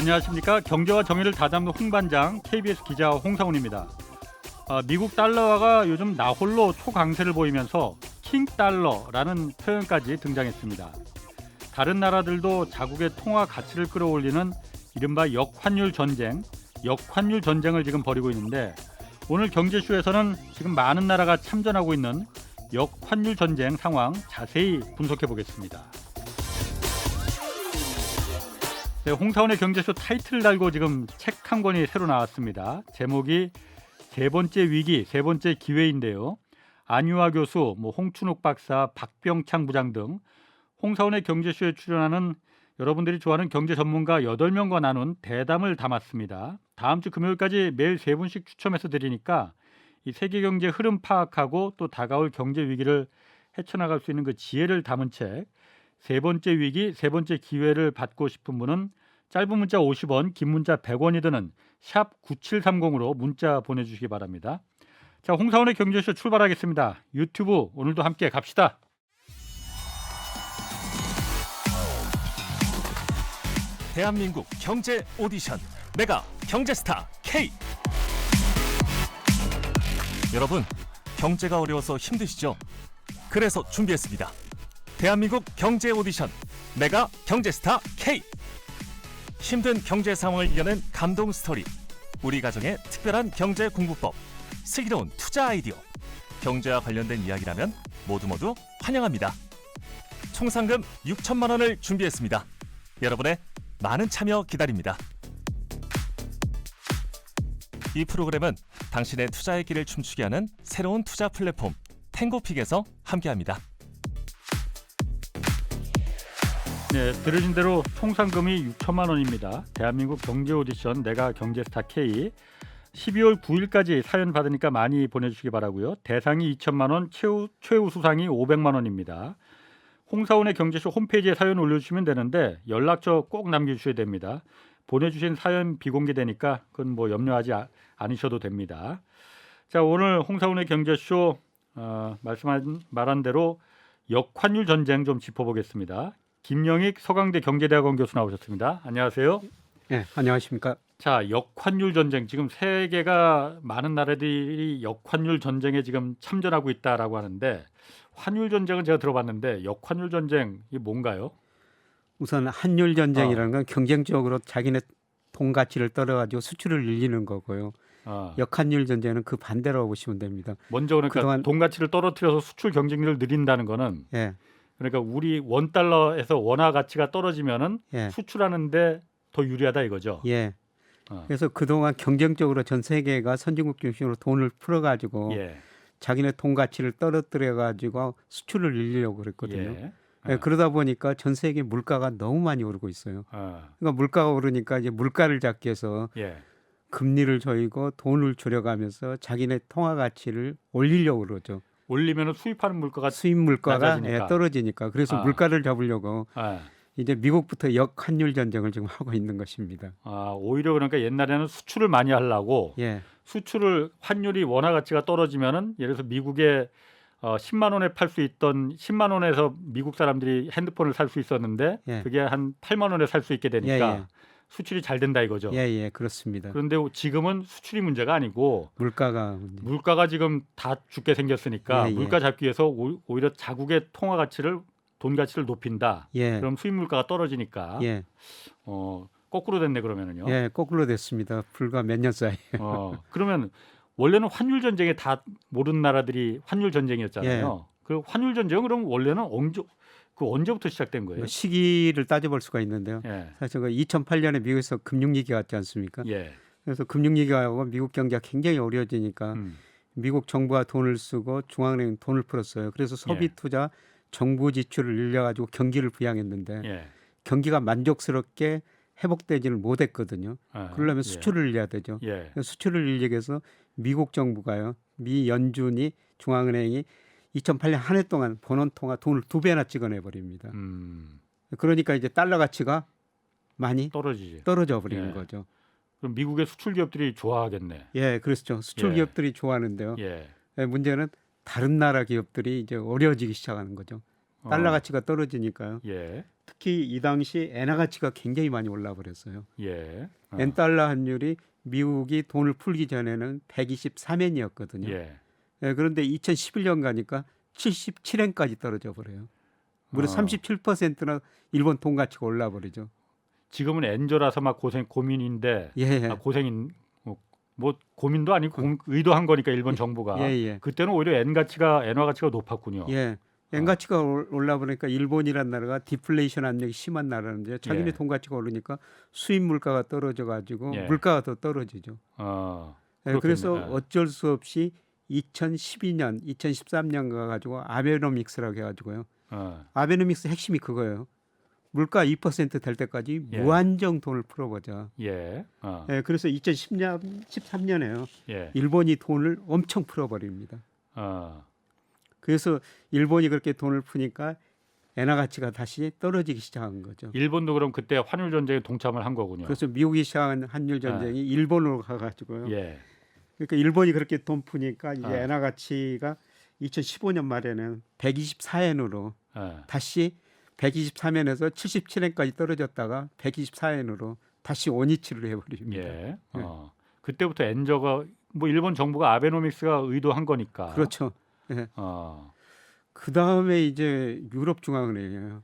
안녕하십니까. 경제와 정의를 다잡는 홍반장 KBS 기자 홍상훈입니다. 미국 달러화가 요즘 나홀로 초강세를 보이면서 킹달러라는 표현까지 등장했습니다. 다른 나라들도 자국의 통화 가치를 끌어올리는 이른바 역환율 전쟁을 지금 벌이고 있는데, 오늘 경제쇼에서는 지금 많은 나라가 참전하고 있는 역환율 전쟁 상황 자세히 분석해 보겠습니다. 네, 홍사원의 경제쇼 타이틀을 달고 지금 책 한 권이 새로 나왔습니다. 제목이 세 번째 위기, 세 번째 기회인데요. 안유아 교수, 홍춘욱 박사, 박병창 부장 등 홍사원의 경제쇼에 출연하는 여러분들이 좋아하는 경제 전문가 8명과 나눈 대담을 담았습니다. 다음 주 금요일까지 매일 3분씩 추첨해서 드리니까 이 세계 경제 흐름 파악하고 또 다가올 경제 위기를 헤쳐나갈 수 있는 그 지혜를 담은 책, 세 번째 위기, 세 번째 기회를 받고 싶은 분은 짧은 문자 50원, 긴 문자 100원이 드는 샵 9730으로 문자 보내주시기 바랍니다. 자, 홍사원의 경제쇼 출발하겠습니다. 유튜브 오늘도 함께 갑시다. 대한민국 경제 오디션 메가 경제스타 K. 여러분, 경제가 어려워서 힘드시죠? 그래서 준비했습니다. 대한민국 경제 오디션 메가 경제스타 K. 힘든 경제 상황을 이겨낸 감동 스토리, 우리 가정의 특별한 경제 공부법, 슬기로운 투자 아이디어, 경제와 관련된 이야기라면 모두 환영합니다. 총 상금 6천만 원을 준비했습니다. 여러분의 많은 참여 기다립니다. 이 프로그램은 당신의 투자의 길을 춤추게 하는 새로운 투자 플랫폼 탱고픽에서 함께합니다. 네, 들으신 대로 총 상금이 6천만 원입니다. 대한민국 경제 오디션 내가 경제스타 K 12월 9일까지 사연 받으니까 많이 보내주시기 바라고요. 대상이 2천만 원, 최우 수상이 500만 원입니다. 홍사원의 경제쇼 홈페이지에 사연 올려주시면 되는데 연락처 꼭 남겨주셔야 됩니다. 보내주신 사연 비공개되니까 그건 염려하지 않으셔도 됩니다. 자, 오늘 홍사원의 경제쇼 말한 대로 역환율 전쟁 좀 짚어보겠습니다. 김영익 서강대 경제대학원 교수 나오셨습니다. 안녕하세요. 네, 안녕하십니까. 자, 역환율 전쟁, 지금 세계가 많은 나라들이 역환율 전쟁에 지금 참전하고 있다라고 하는데, 환율 전쟁은 제가 들어봤는데 역환율 전쟁이 뭔가요? 우선 한율 전쟁이라는 건 경쟁적으로 자기네 돈 가치를 떨어가지고 수출을 늘리는 거고요. 역환율 전쟁은 그 반대라고 보시면 됩니다. 먼저 그러니까 그동안 돈 가치를 떨어뜨려서 수출 경쟁력을 늘린다는 거는, 예, 그러니까 우리 원달러에서 원화 가치가 떨어지면은 예, 수출하는데 더 유리하다 이거죠. 예. 그래서 그동안 경쟁적으로 전 세계가 선진국 중심으로 돈을 풀어가지고 예. 자기네 돈 가치를 떨어뜨려가지고 수출을 늘리려고 그랬거든요. 예. 예, 그러다 보니까 전 세계 물가가 너무 많이 오르고 있어요. 그러니까 물가가 오르니까 이제 물가를 잡기 위해서 예. 금리를 조이고 돈을 줄여가면서 자기네 통화 가치를 올리려고 그러죠. 올리면은 수입하는 물가가 수입 물가가 낮아지니까. 떨어지니까. 그래서 물가를 잡으려고 예. 이제 미국부터 역환율 전쟁을 지금 하고 있는 것입니다. 오히려 그러니까 옛날에는 수출을 많이 하려고 예, 수출을 환율이 원화 가치가 떨어지면은 예를 들어서 미국에 10만 원에 팔 수 있던 10만 원에서 미국 사람들이 핸드폰을 살 수 있었는데 예. 그게 한 8만 원에 살 수 있게 되니까 예, 예. 수출이 잘 된다 이거죠. 예, 그렇습니다. 그런데 지금은 수출이 문제가 아니고 물가가 문제. 물가가 지금 다 죽게 생겼으니까 예, 예. 물가 잡기 위해서 오히려 자국의 통화 가치를, 돈 가치를 높인다. 예, 그럼 수입 물가가 떨어지니까 예, 거꾸로 됐네 그러면은요. 예, 거꾸로 됐습니다. 불과 몇 년 사이. 그러면 원래는 환율 전쟁에 다 모르는 나라들이 환율 전쟁이었잖아요. 그 환율 전쟁은 그럼 원래는 언제부터 시작된 거예요? 시기를 따져볼 수가 있는데요. 예. 사실 그 2008년에 미국에서 금융위기가 왔지 않습니까? 예. 그래서 금융위기가 오고 미국 경제가 굉장히 어려워지니까 미국 정부가 돈을 쓰고 중앙은행 돈을 풀었어요. 그래서 소비 투자, 정부 지출을 늘려가지고 경기를 부양했는데 예. 경기가 만족스럽게 회복되지를 못했거든요. 그러려면 수출을 늘려야 되죠. 예. 수출을 늘리기 위해서 미국 정부가요, 미 연준이 중앙은행이 2008년 한 해 동안 번원 통화 돈을 2배나 찍어내 버립니다. 그러니까 이제 달러 가치가 많이 떨어져 버리는 거죠. 그럼 미국의 수출 기업들이 좋아하겠네. 예, 그렇죠. 수출 기업들이 좋아하는데요. 예. 문제는 다른 나라 기업들이 이제 어려워지기 시작하는 거죠. 달러 가치가 떨어지니까요. 예. 특히 이 당시 엔화 가치가 굉장히 많이 올라 버렸어요. 예. 엔달러 환율이 미국이 돈을 풀기 전에는 123엔이었거든요. 예. 그런데 2011년 가니까 77엔까지 떨어져 버려요. 무려 37%나 일본 돈 가치가 올라 버리죠. 지금은 엔저라서 막 고민인데 예. 고생인 뭐 고민도 아니고 의도한 거니까 일본 정부가 예. 그때는 오히려 엔화 가치가 높았군요. 예. 엔 가치가 올라 보니까 일본이란 나라가 디플레이션 압력이 심한 나라인데 자기네 예. 돈 가치가 오르니까 수입 물가가 떨어져 가지고 예. 물가가 더 떨어지죠. 그렇겠네. 그래서 예. 어쩔 수 없이 2012년, 2013년 가 가지고 아베노믹스라고 해 가지고요. 아베노믹스 핵심이 그거예요. 물가 2%될 때까지 예. 무한정 돈을 풀어보자. 예. 그래서 2013년에요. 예. 일본이 돈을 엄청 풀어버립니다. 그래서 일본이 그렇게 돈을 푸니까 엔화 가치가 다시 떨어지기 시작한 거죠. 일본도 그럼 그때 환율 전쟁에 동참을 한 거군요. 그래서 미국이 시작한 환율 전쟁이 일본으로 가가지고요. 예. 그러니까 일본이 그렇게 돈 푸니까 이제 아. 엔화 가치가 2015년 말에는 124엔으로 다시 123엔에서 77엔까지 떨어졌다가 124엔으로 다시 원위치를 해버립니다. 예. 그때부터 엔저가 뭐 일본 정부가 아베노믹스가 의도한 거니까. 그렇죠. 예. 그 다음에 이제 유럽 중앙은행이에요.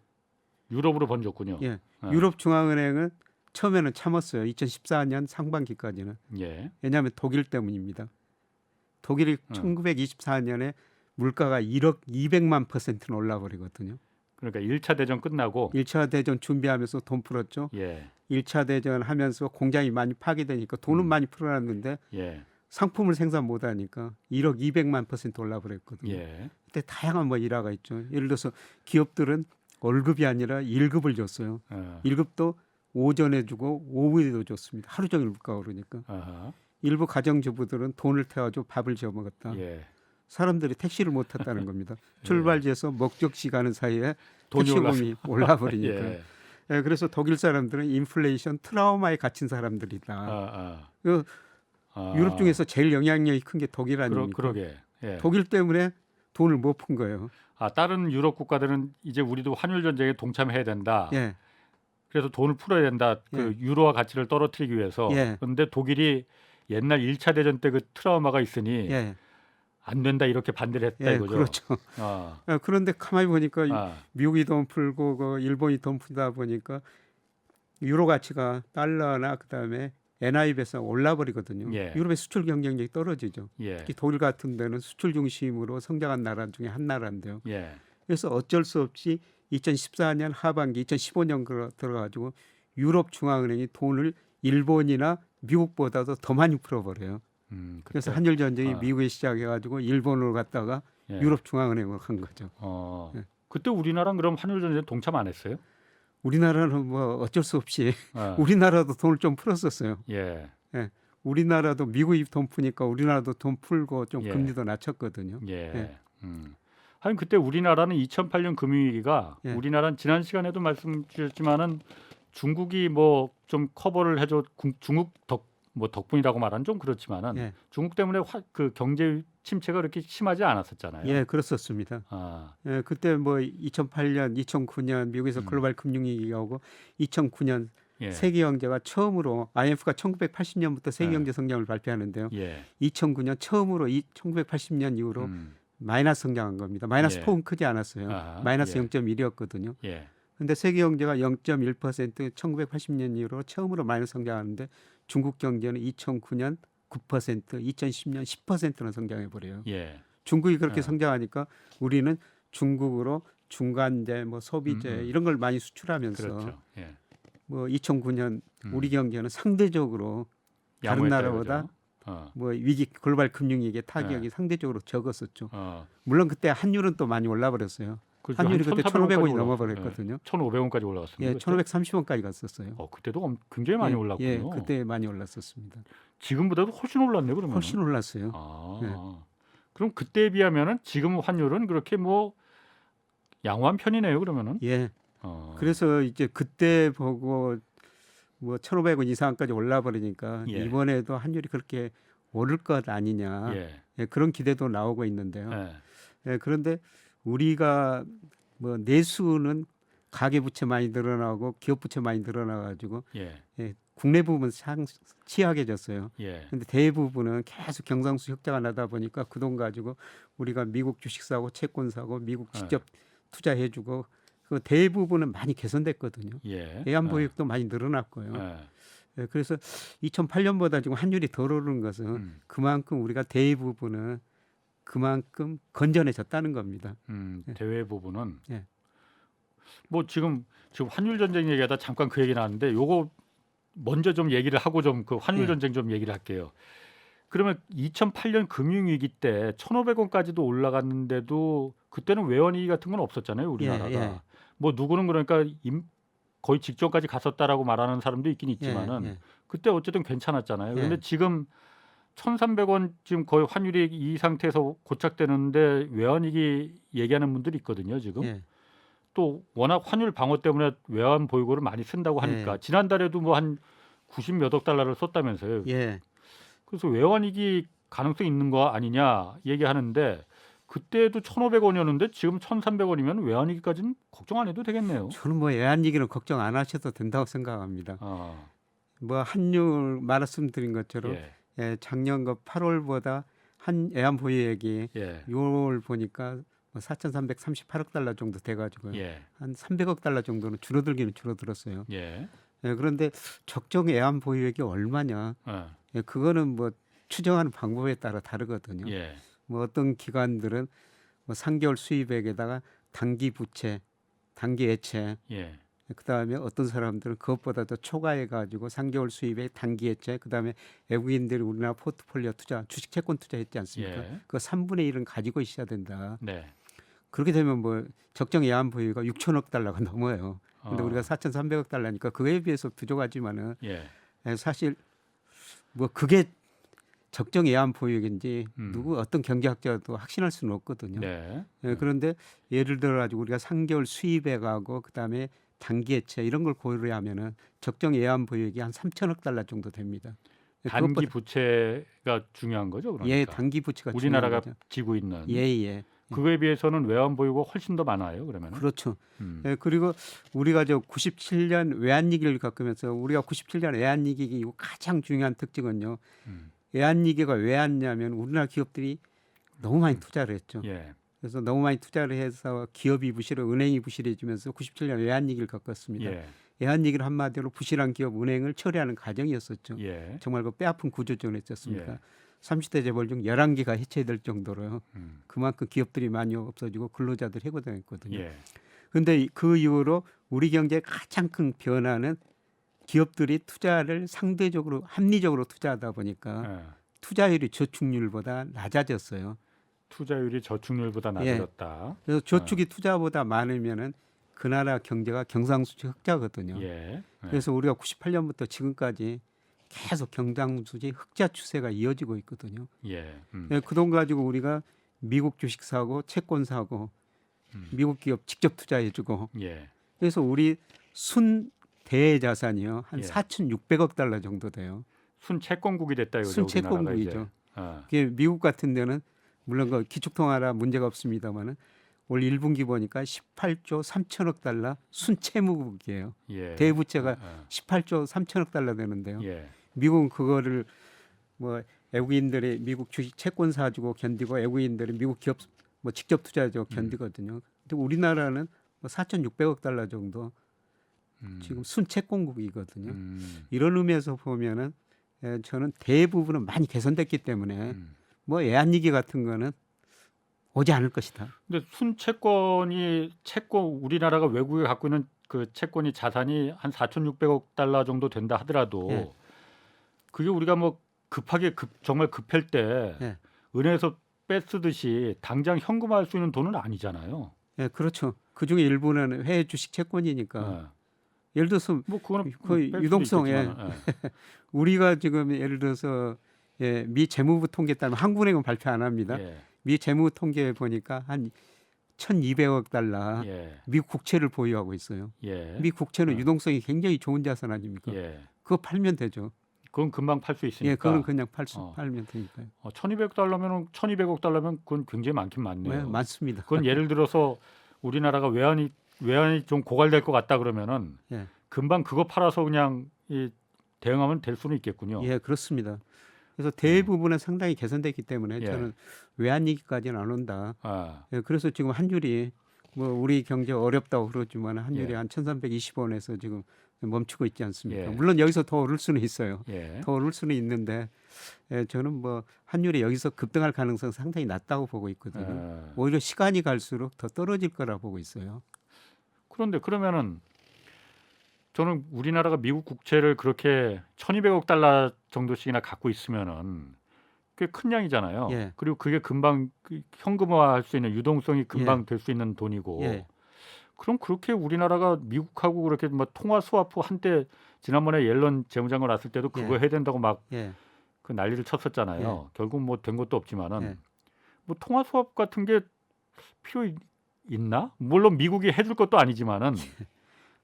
유럽으로 번졌군요. 예. 유럽 중앙은행은 처음에는 참았어요. 2014년 상반기까지는. 예. 왜냐하면 독일 때문입니다. 독일이 1924년에 물가가 1억 200만 %는 올라버리거든요. 그러니까 1차 대전 끝나고 1차 대전 준비하면서 돈 풀었죠. 예. 1차 대전 하면서 공장이 많이 파괴되니까 돈은 많이 풀어놨는데 예. 상품을 생산 못하니까 1억 200만 % 올라버렸거든요. 예. 그때 다양한 뭐 일화가 있죠. 예를 들어서 기업들은 월급이 아니라 1급을 줬어요. 1급도 오전에 주고 오후에도 줬습니다. 하루 종일 물가가 오르니까. 일부 가정주부들은 돈을 태워줘 밥을 지어 먹었다. 예. 사람들이 택시를 못 탔다는 겁니다. 출발지에서 목적지 가는 사이에 돈이 택시금이 올라버리니까. 예. 그래서 독일 사람들은 인플레이션 트라우마에 갇힌 사람들이다. 유럽 중에서 제일 영향력이 큰 게 독일 아닙니까? 그러게. 예. 독일 때문에 돈을 못 푼 거예요. 다른 유럽 국가들은 이제 우리도 환율 전쟁에 동참해야 된다. 예. 그래서 돈을 풀어야 된다. 그 유로화 가치를 떨어뜨리기 위해서. 예. 그런데 독일이 옛날 1차 대전 때 그 트라우마가 있으니 예. 안 된다 이렇게 반대를 했다 이거죠. 그렇죠. 그런데 가만히 보니까 미국이 돈 풀고 그 일본이 돈 푼다 보니까 유로 가치가 달러나 그다음에 엔화에 비해서 올라버리거든요. 예. 유럽의 수출 경쟁력이 떨어지죠. 예. 특히 독일 같은 데는 수출 중심으로 성장한 나라 중에 한 나라인데요. 예. 그래서 어쩔 수 없이 2014년 하반기, 2015년 들어가지고 유럽 중앙은행이 돈을 일본이나 미국보다도 더 많이 풀어버려요. 그래서 한일 전쟁이 미국에 시작해가지고 일본으로 갔다가 예. 유럽 중앙은행으로 간 거죠. 예. 그때 우리나라는 그럼 환율 전쟁에 동참 안 했어요? 우리나라는 뭐 어쩔 수 없이 아. 우리나라도 돈을 좀 풀었었어요. 예. 예. 우리나라도 미국이 돈 푸니까 우리나라도 돈 풀고 좀 예. 금리도 낮췄거든요. 예. 예. 하긴 그때 우리나라는 2008년 금융위기가 예. 우리나라는 지난 시간에도 말씀드렸지만은 중국이 뭐 좀 커버를 해줘 중국 덕분이라고 말하는 좀 그렇지만은 예. 중국 때문에 그 경제 침체가 그렇게 심하지 않았었잖아요. 예, 그랬었습니다. 예, 그때 뭐 2008년, 2009년 미국에서 글로벌 금융위기가 오고 2009년 예. 세계 경제가 처음으로 IMF가 1980년부터 세계 경제 성장을 발표하는데요. 예. 2009년 처음으로 1980년 이후로 마이너스 성장한 겁니다. 마이너스 예. 폭은 크지 않았어요. 마이너스 예. 0.1이었거든요. 예. 근데 세계 경제가 0.1% 1980년 이후로 처음으로 마이너스 성장하는데 중국 경제는 2009년 9%, 2010년 10%는 성장해 버려요. 예. 중국이 그렇게 성장하니까 우리는 중국으로 중간재, 뭐 소비재 이런 걸 많이 수출하면서 그렇죠. 예. 뭐 2009년 우리 경제는 상대적으로 다른 양호했다 나라보다 이거죠. 뭐 위기 글로벌 금융위기의 타격이 상대적으로 적었었죠. 어. 물론 그때 환율은 또 많이 올라 버렸어요. 그렇죠. 환율이 한 그때 1,400 1,500원이 원까지 넘어 버렸거든요. 1,500원까지 올라갔습니다. 예, 1,530원까지 갔었어요. 그때도 굉장히 많이 올랐군요. 예, 그때 많이 올랐었습니다. 지금보다도 훨씬 올랐네 그러면. 훨씬 올랐어요. 그럼 그때에 비하면은 지금 환율은 그렇게 뭐 양호한 편이네요 그러면은. 예. 그래서 이제 그때 보고 뭐 1,500원 이상까지 올라 버리니까 예. 이번에도 환율이 그렇게 오를 것 아니냐. 예. 예, 그런 기대도 나오고 있는데요. 예. 예, 그런데 우리가 뭐 내수는 가계 부채 많이 늘어나고 기업 부채 많이 늘어나가지고 예. 국내 부분 취약해졌어요. 예. 근데 대부분은 계속 경상수 흑자가 나다 보니까 그 돈 가지고 우리가 미국 주식 사고 채권 사고 미국 직접 투자해주고 그 대부분은 많이 개선됐거든요. 예. 외환보유액도 많이 늘어났고요. 그래서 2008년보다 지금 환율이 덜 오르는 것은 그만큼 우리가 대부분은 그만큼 건전해졌다는 겁니다. 대외 부분은 예. 뭐 지금 환율 전쟁 얘기하다 잠깐 그 얘기 나왔는데 요거 먼저 좀 얘기를 하고 좀 그 환율 예. 전쟁 좀 얘기를 할게요. 그러면 2008년 금융위기 때 1,500원까지도 올라갔는데도 그때는 외환위기 같은 건 없었잖아요, 우리나라가. 예. 뭐 누구는 그러니까 거의 직전까지 갔었다라고 말하는 사람도 있긴 있지만은 예. 그때 어쨌든 괜찮았잖아요. 예. 그런데 지금 1,300원 지금 거의 환율이 이 상태에서 고착되는데 외환위기 얘기하는 분들이 있거든요, 지금. 예. 또 워낙 환율 방어 때문에 외환 보유고를 많이 쓴다고 하니까 예. 지난달에도 뭐 한 90몇억 달러를 썼다면서요. 예. 그래서 외환위기 가능성이 있는 거 아니냐 얘기하는데 그때도 1,500원이었는데 지금 1,300원이면 외환위기까지는 걱정 안 해도 되겠네요. 저는 뭐 외환위기는 걱정 안 하셔도 된다고 생각합니다. 뭐 환율 말씀드린 것처럼 예. 작년 그 8월보다 한 외환보유액이 예. 6월 보니까 4,338억 달러 정도 돼가지고요. 예. 한 300억 달러 정도는 줄어들기는 줄어들었어요. 예. 그런데 적정 애완 보유액이 얼마냐? 그거는 뭐 추정하는 방법에 따라 다르거든요. 예. 뭐 어떤 기관들은 뭐 3개월 수입액에다가 단기 부채, 단기 예채, 예. 그다음에 어떤 사람들은 그것보다 더 초과해가지고 3개월 수입액 단기 예채, 그다음에 외국인들이 우리나라 포트폴리오 투자, 주식 채권 투자했지 않습니까? 예. 그 3분의 1은 가지고 있어야 된다. 네. 그렇게 되면 뭐 적정 애완 보유가 6천억 달러가 넘어요. 근데 우리가 4,300억 달러니까 그에 비해서 부족하지만은 예. 사실 뭐 그게 적정 애완 보유액인지 누구 어떤 경제학자도 확신할 수는 없거든요. 네. 그런데 예를 들어 가지고 우리가 3개월 수입액하고 그다음에 단기 예채 이런 걸 고려하면은 적정 애완 보유액이 한 3천억 달러 정도 됩니다. 단기 부채가 중요한 거죠, 그러니까. 예, 단기 부채가 우리나라가 중요한 거죠. 지고 있는. 예. 그거에 비해서는 외환 보유가 훨씬 더 많아요, 그러면. 그렇죠. 그리고 우리가 저 97년 외환위기를 겪으면서 우리가 97년 외환위기 가장 중요한 특징은요. 외환위기가 왜 왔냐면 우리나라 기업들이 너무 많이 투자를 했죠. 예. 그래서 너무 많이 투자를 해서 기업이 부실하고 은행이 부실해지면서 97년 외환위기를 겪었습니다. 예. 외환위기를 한마디로 부실한 기업 은행을 처리하는 과정이었었죠. 예. 정말 그 뼈아픈 구조조였었습니다. 예. 30대 재벌 중 11개가 해체될 정도로 그만큼 기업들이 많이 없어지고 근로자들 해고당했거든요. 예. 그런데 그 이후로 우리 경제의 가장 큰 변화는 기업들이 투자를 상대적으로 합리적으로 투자하다 보니까 투자율이 저축률보다 낮아졌어요. 투자율이 저축률보다 낮아졌다. 그래서 저축이 투자보다 많으면은 그 나라 경제가 경상수지 흑자거든요. 예. 그래서 우리가 98년부터 지금까지 계속 경상수지 흑자 추세가 이어지고 있거든요. 예. 그 돈 가지고 우리가 미국 주식 사고 채권 사고 미국 기업 직접 투자해주고 예. 그래서 우리 순 대자산이요 한 예. 4,600억 달러 정도 돼요. 순채권국이 됐다 이거죠. 순채권국이죠. 그게 미국 같은 데는 물론 그 기축통화라 문제가 없습니다만은 올 1분기 보니까 18조 3천억 달러 순채무국이에요. 예. 대부채가 18조 3천억 달러 되는데요. 예. 미국은 그거를 뭐 외국인들이 미국 주식 채권 사주고 견디고 외국인들이 미국 기업 뭐 직접 투자하고 견디거든요. 근데 우리나라는 뭐 4,600억 달러 정도 지금 순채권국이거든요. 이런 의미에서 보면은 저는 대부분은 많이 개선됐기 때문에 뭐 애한위기 같은 거는 오지 않을 것이다. 근데 순채권이 우리나라가 외국에 갖고 있는 그 채권이 자산이 한 4,600억 달러 정도 된다 하더라도 예. 그게 우리가 뭐 급하게 정말 급할 때 예. 은행에서 뺏쓰듯이 당장 현금화할 수 있는 돈은 아니잖아요. 예, 그렇죠. 그 중에 일부는 해외 주식 채권이니까. 예를 들어서 뭐 그거는 거의 뺄 수도 유동성, 있겠지만, 우리가 지금 예를 들어서 미 재무부 통계에 따르면 한국은행은 발표 안 합니다. 예. 미 재무부 통계에 보니까 한 1,200억 달러 예. 미국 국채를 보유하고 있어요. 예. 미 국채는 유동성이 굉장히 좋은 자산 아닙니까? 예. 그거 팔면 되죠. 그건 금방 팔 수 있으니까. 예, 그거는 그냥 팔면 되니까요. 1,200억 달러면 그건 굉장히 많긴 많네요. 네, 많습니다. 그건 예를 들어서 우리나라가 외환이 좀 고갈될 것 같다 그러면은 예. 금방 그거 팔아서 그냥 대응하면 될 수는 있겠군요. 예, 그렇습니다. 그래서 대부분은 상당히 개선됐기 때문에 예. 저는 외환위기까지는 안 온다. 아, 예, 그래서 지금 환율이 뭐 우리 경제 어렵다고 그러지만 환율이 예. 한 1,320원에서 지금 멈추고 있지 않습니까? 예. 물론 여기서 더 오를 수는 있어요. 예. 더 오를 수는 있는데 저는 뭐 환율이 여기서 급등할 가능성 상당히 낮다고 보고 있거든요. 오히려 시간이 갈수록 더 떨어질 거라 보고 있어요. 그런데 그러면은 저는 우리나라가 미국 국채를 그렇게 1,200억 달러 정도씩이나 갖고 있으면은 꽤 큰 양이잖아요. 예. 그리고 그게 금방 현금화할 수 있는 유동성이 금방 될 수 있는 돈이고. 예. 그럼 그렇게 우리나라가 미국하고 그렇게 뭐 통화 스와프 한때 지난번에 옐런 재무장관 왔을 때도 그거 예. 해야 된다고 막 예. 그 난리를 쳤었잖아요. 결국 뭐 된 것도 없지만은 예. 뭐 통화 스와프 같은 게 있나? 물론 미국이 해줄 것도 아니지만은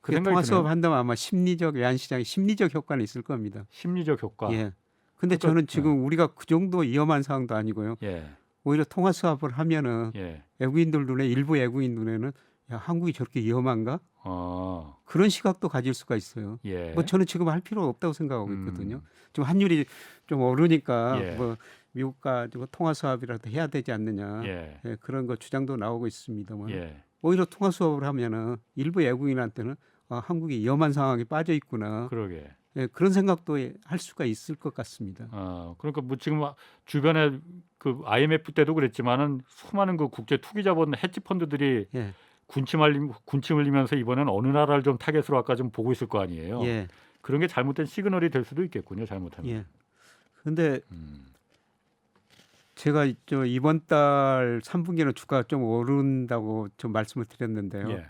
그 생각이 통화 수업 드네요. 한다면 아마 심리적 외환 시장에 심리적 효과는 있을 겁니다. 심리적 효과. 예. 근데 그러니까, 저는 지금 우리가 그 정도 위험한 상황도 아니고요. 예. 오히려 통화 수합을 하면은 예. 외국인들 눈에 일부 외국인 눈에는 야, 한국이 저렇게 위험한가? 그런 시각도 가질 수가 있어요. 예. 뭐 저는 지금 할 필요 없다고 생각하고 있거든요. 음. 좀 환율이 좀 오르니까 예. 뭐 미국과 좀 통화 수합이라도 해야 되지 않느냐. 예. 예, 그런 거 주장도 나오고 있습니다만 예. 오히려 통화 수합을 하면은 일부 외국인한테는 한국이 위험한 상황에 빠져 있구나. 그러게. 예, 그런 생각도 할 수가 있을 것 같습니다. 그러니까 뭐 지금 주변에 그 IMF 때도 그랬지만은 수많은 그 국제 투기 자본 헤지 펀드들이 예, 군침 흘리면서 이번엔 어느 나라를 좀 타겟으로 아까 좀 보고 있을 거 아니에요. 예, 그런 게 잘못된 시그널이 될 수도 있겠군요. 잘못하면. 예. 근데 음. 제가 이번 달 3분기는 주가가 좀 오른다고 좀 말씀을 드렸는데요. 예.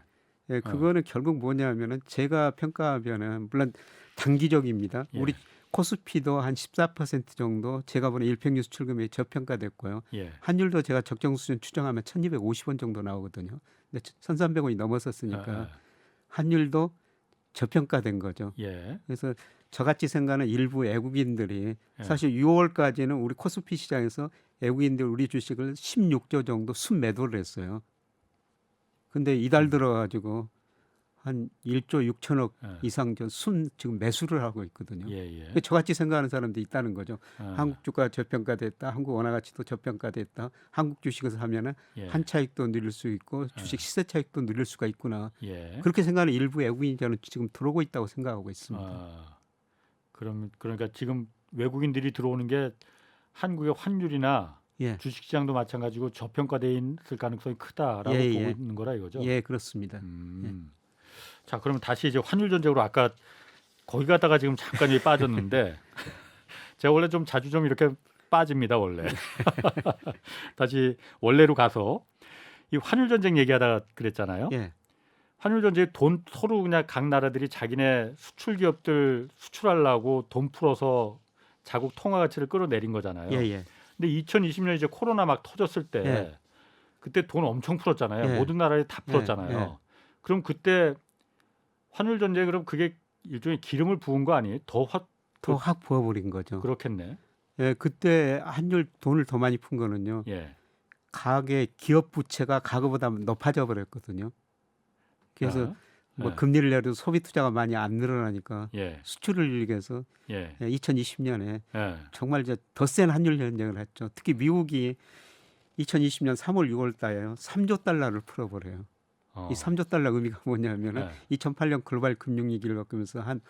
예, 그거는 결국 뭐냐면은 제가 평가하면은 물론 단기적입니다. 예. 우리 코스피도 한 14% 정도 제가 보는 일평균 수출금액이 저평가됐고요. 예. 환율도 제가 적정 수준 추정하면 1,250원 정도 나오거든요. 근데 1,300원이 넘었었으니까 환율도 저평가된 거죠. 예. 그래서 저같이 생각하는 일부 외국인들이 예. 사실 6월까지는 우리 코스피 시장에서 외국인들 우리 주식을 16조 정도 순매도를 했어요. 근데 이달 들어가지고 한 1조 6천억 예. 이상 지금 매수를 하고 있거든요. 예. 예. 저같이 생각하는 사람도 있다는 거죠. 한국 주가 저평가됐다, 한국 원화 가치도 저평가됐다, 한국 주식에서 하면은 예. 한 차익도 누릴 수 있고 주식 시세 차익도 누릴 수가 있구나. 예. 그렇게 생각하는 일부 외국인이 저는 지금 들어오고 있다고 생각하고 있습니다. 그러니까 지금 외국인들이 들어오는 게 한국의 환율이나 예, 주식시장도 마찬가지고 저평가돼 있을 가능성이 크다라고 예, 보고 예. 있는 거라 이거죠. 예, 그렇습니다. 자, 그러면 다시 이제 환율 전쟁으로 아까 거기 갔다가 지금 잠깐 빠졌는데 제가 원래 좀 자주 좀 이렇게 빠집니다 원래. 다시 원래로 가서 이 환율 전쟁 얘기하다가 그랬잖아요. 예, 환율 전쟁 돈 서로 그냥 각 나라들이 자기네 수출 기업들 수출하려고 돈 풀어서 자국 통화 가치를 끌어내린 거잖아요. 예, 예. 근데 2020년 이제 코로나 막 터졌을 때 예. 그때 돈 엄청 풀었잖아요. 예. 모든 나라에 다 풀었잖아요. 예. 그럼 그때 환율 전쟁 그럼 그게 일종의 기름을 부은 거 아니에요? 더 확 부어버린 거죠. 그렇겠네. 예, 그때 환율 돈을 더 많이 푼 거는요. 예. 가계 기업 부채가 과거보다 높아져 버렸거든요. 그래서 뭐 예. 금리를 내려도 소비 투자가 많이 안 늘어나니까 예. 수출을 늘리기 위해서 예. 2020년에 예. 정말 이제 더 센 환율 전쟁을 했죠. 특히 미국이 2020년 3월 6월 달에요. 3조 달러를 풀어버려요. 이 3조 달러 의미가 뭐냐면은 2008년 글로벌 금융위기를 겪으면서 한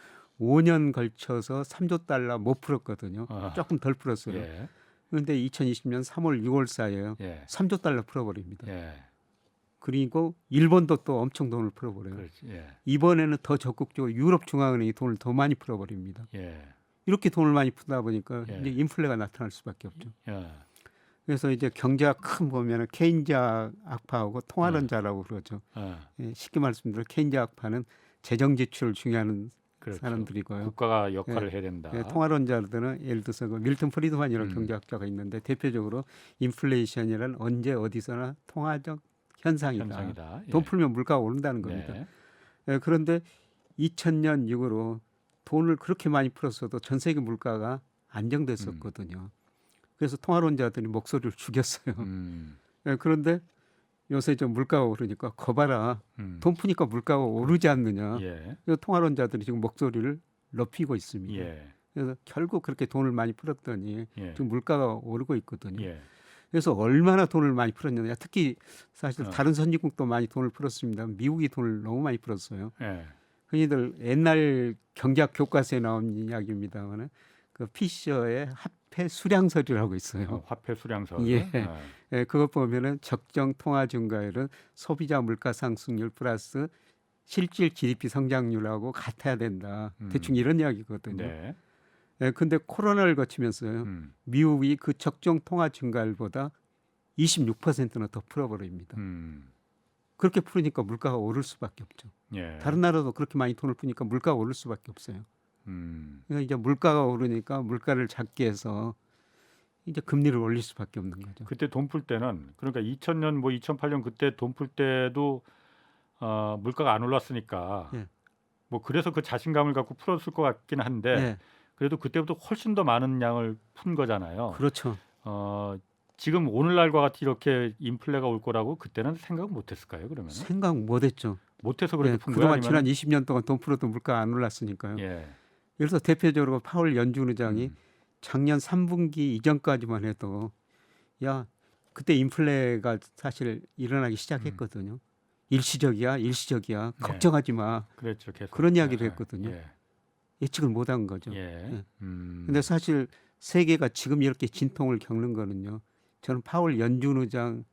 5년 걸쳐서 3조 달러 못 풀었거든요. 조금 덜 풀었어요. 예. 그런데 2020년 3월 6월 사이에요. 예. 3조 달러 풀어버립니다. 예. 그리고 일본도 또 엄청 돈을 풀어버려요. 그렇지. 예. 이번에는 더 적극적으로 유럽 중앙은행이 돈을 더 많이 풀어버립니다. 예. 이렇게 돈을 많이 푸다 보니까 예. 이제 인플레가 나타날 수밖에 없죠. 예. 그래서 이제 경제가 큰 보면은 케인즈학 악파하고 통화론자라고 그러죠. 예, 쉽게 말씀드려 케인즈학 악파는 재정 지출을 중요하는 그렇죠. 사람들이고요. 국가가 역할을 해야 된다. 예, 통화론자들은 예를 들어서 그 밀턴 프리드만이라는 경제학자가 있는데 대표적으로 인플레이션이란 언제 어디서나 통화적 현상이다. 예. 돈 풀면 물가가 오른다는 겁니다. 네. 예, 그런데 2000년 이후로 돈을 그렇게 많이 풀었어도 전 세계 물가가 안정됐었거든요. 그래서 통화론자들이 목소리를 죽였어요. 예, 그런데 요새 좀 물가가 오르니까 거봐라. 음. 돈 푸니까 물가가 오르지 않느냐. 예. 그래서 통화론자들이 지금 목소리를 높이고 있습니다. 예. 그래서 결국 그렇게 돈을 많이 풀었더니 예. 지금 물가가 오르고 있거든요. 예. 그래서 얼마나 돈을 많이 풀었느냐. 특히 사실 어. 다른 선진국도 많이 돈을 풀었습니다. 미국이 돈을 너무 많이 풀었어요. 예. 흔히들 옛날 경제학 교과서에 나온 이야기입니다만은 그 피셔의 화폐 수량설이라고 있어요. 화폐 수량설. 예. 예, 그것 보면은 적정 통화 증가율은 소비자 물가 상승률 플러스 실질 GDP 성장률하고 같아야 된다. 대충 이런 이야기거든요. 네. 예, 근데 코로나를 거치면서요. 미국이 그 적정 통화 증가율보다 26%나 더 풀어버립니다. 그렇게 풀으니까 물가가 오를 수밖에 없죠. 예. 다른 나라도 그렇게 많이 돈을 푸니까 물가가 오를 수밖에 없어요. 그러니까 이제 물가가 오르니까 물가를 잡기 위해서 이제 금리를 올릴 수밖에 없는 거죠. 그때 돈 풀 때는 그러니까 2000년 뭐 2008년 그때 돈 풀 때도 물가가 안 올랐으니까 예. 뭐 그래서 그 자신감을 갖고 풀었을 것 같긴 한데 예, 그래도 그때보다 훨씬 더 많은 양을 푼 거잖아요. 그렇죠. 지금 오늘날과 같이 이렇게 인플레가 올 거라고 그때는 생각 못했을까요? 그러면 생각 못했죠. 못해서 그렇게 예, 푼 거야? 그동안 지난 20년 동안 돈 풀어도 물가 안 올랐으니까요. 예. 그래서 대표적으로 파월 연준 의장이 작년 3분기 이전까지만 해도 야 그때 인플레가 사실 일어나기 시작했거든요. 일시적이야 걱정하지 마. 그랬죠. 계속. 그런 이야기를 예, 했거든요. 예. 예측을 못한 거죠. 예. 근데 사실 세계가 지금 이렇게 진통을 겪는 거는요. 저는 파월 연준 의장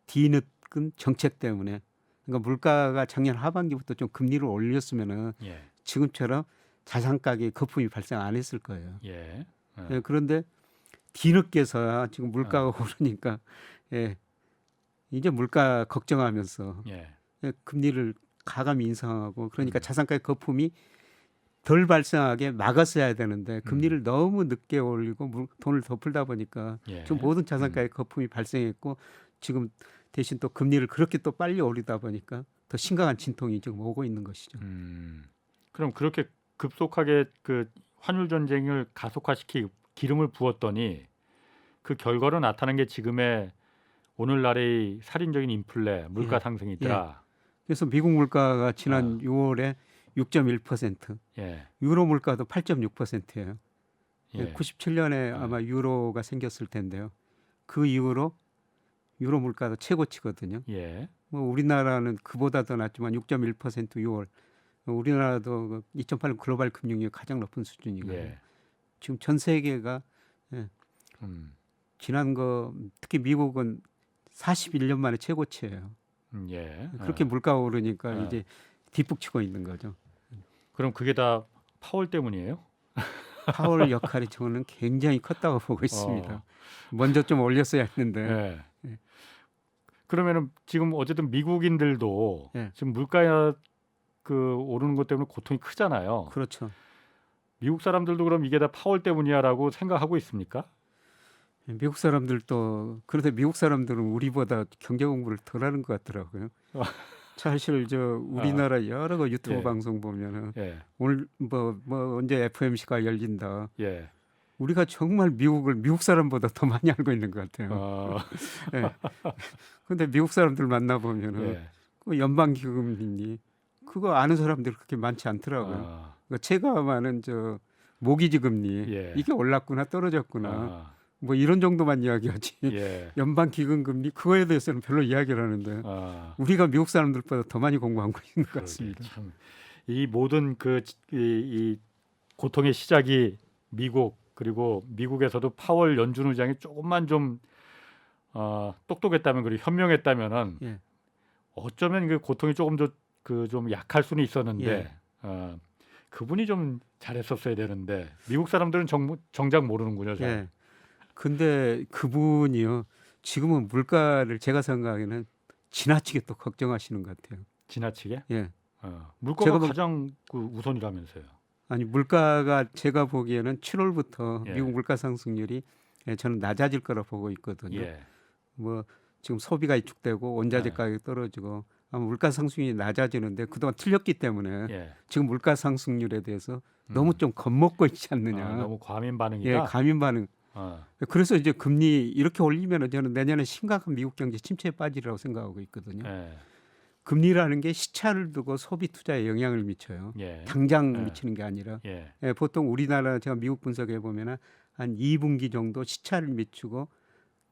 뒤늦은 정책 때문에 그러니까 물가가 작년 하반기부터 좀 금리를 올렸으면은 예. 지금처럼 자산 가격에 거품이 발생 안 했을 거예요. 예. 예, 그런데 뒤늦게서야 지금 물가가 오르니까 예, 이제 물가 걱정하면서 예. 예, 금리를 가감히 인상하고 그러니까 자산 가격 거품이 덜 발생하게 막았어야 되는데 금리를 너무 늦게 올리고 돈을 더 풀다 보니까 예. 지금 모든 자산 가격 거품이 발생했고 지금 대신 또 금리를 그렇게 또 빨리 올리다 보니까 더 심각한 진통이 지금 오고 있는 것이죠. 그럼 그렇게 급속하게 그 환율 전쟁을 가속화시키 기름을 부었더니 그 결과로 나타난 게 지금의 오늘날의 살인적인 인플레, 물가 예. 상승이더라. 그래서 미국 물가가 지난 6월에 6.1%, 예. 유로 물가도 8.6%예요. 예. 97년에 아마 유로가 생겼을 텐데요. 그 이후로 유로 물가도 최고치거든요. 예. 뭐 우리나라는 그보다 더 낮지만 6.1% 6월. 우리나라도 2008년 글로벌 금융위기 가장 높은 수준이거든요. 예. 지금 전 세계가 예, 지난 거 특히 미국은 41년 만에 최고치예요. 예. 그렇게 물가가 오르니까 어. 이제 뒷북치고 있는 거죠. 그럼 그게 다 파월 때문이에요? 파월 역할이 저는 굉장히 컸다고 보고 있습니다. 먼저 좀 올렸어야 했는데. 예. 그러면은 지금 어쨌든 미국인들도 예. 지금 물가 그 오르는 것 때문에 고통이 크잖아요. 그렇죠. 미국 사람들도 그럼 이게 다 파월 때문이야라고 생각하고 있습니까? 미국 사람들도 그런데 미국 사람들은 우리보다 경제 공부를 덜 하는 것 같더라고요. 사실 저 우리나라 여러 거 유튜브 예. 방송 보면은 예. 오늘 뭐 언제 FMC가 열린다. 예. 우리가 정말 미국을 미국 사람보다 더 많이 알고 있는 것 같아요. 그런데 미국 사람들 만나 보면은 예. 그 연방기금리니 그거 아는 사람들이 그렇게 많지 않더라고요. 그러니까 체감하는 저 모기지금리 예. 이게 올랐구나 떨어졌구나 뭐 이런 정도만 이야기하지. 예. 연방기금금리 그거에 대해서는 별로 이야기를 하는데 우리가 미국 사람들보다 더 많이 공부하고 있는 것 같습니다. 참, 이 모든 이 고통의 시작이 미국 그리고 미국에서도 파월 연준 의장이 조금만 좀 똑똑했다면 그리고 현명했다면은 예. 어쩌면 그 고통이 조금 더 그 좀 약할 수는 있었는데 예. 그분이 좀 잘했었어야 되는데 미국 사람들은 정작 모르는군요. 잘. 예. 근데 그분이요 지금은 물가를 제가 생각하기에는 지나치게 또 걱정하시는 것 같아요. 지나치게? 예. 물가가 제가 가장 그 우선이라면서요. 아니 물가가 제가 보기에는 7월부터 예. 미국 물가 상승률이 저는 낮아질 거라 보고 있거든요. 예. 뭐 지금 소비가 위축되고 원자재 예. 가격이 떨어지고 아마 물가 상승률이 낮아지는데 그동안 틀렸기 때문에 예. 지금 물가 상승률에 대해서 너무 좀 겁먹고 있지 않느냐. 너무 과민 반응이다. 예, 과민 반응. 그래서 이제 금리 이렇게 올리면 저는 내년에 심각한 미국 경제 침체에 빠지리라고 생각하고 있거든요. 예. 금리라는 게 시차를 두고 소비 투자에 영향을 미쳐요. 예. 당장 예. 미치는 게 아니라 예. 보통 우리나라 제가 미국 분석해 보면은 한 2분기 정도 시차를 미치고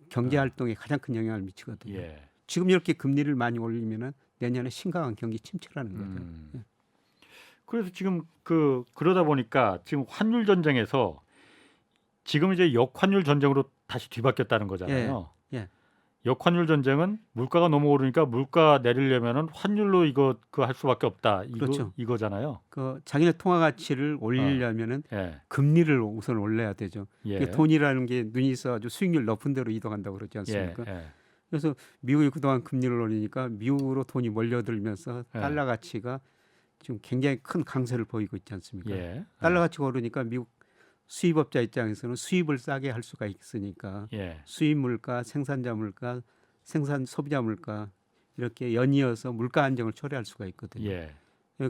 경제 활동에 가장 큰 영향을 미치거든요. 예. 지금 이렇게 금리를 많이 올리면은 내년에 심각한 경기 침체라는 거죠. 예. 그래서 지금 그러다 보니까 지금 환율 전쟁에서 지금 이제 역환율 전쟁으로 다시 뒤바뀌었다는 거잖아요. 예. 역환율 전쟁은 물가가 너무 오르니까 물가 내리려면은 환율로 이거 할 수밖에 없다. 그렇죠. 이거잖아요. 그 자기네 통화 가치를 올리려면은 예. 금리를 우선 올려야 되죠. 예. 이게 돈이라는 게 눈이 있어가지고 수익률 높은 데로 이동한다고 그러지 예. 않습니까? 예. 그래서 미국이 그동안 금리를 올리니까 미국으로 돈이 몰려들면서 예. 달러 가치가 지금 굉장히 큰 강세를 보이고 있지 않습니까? 예. 달러 가치가 오르니까 미국 수입업자 입장에서는 수입을 싸게 할 수가 있으니까 예. 수입 물가, 생산자 물가, 생산 소비자 물가 이렇게 연이어서 물가 안정을 초래할 수가 있거든요. 예.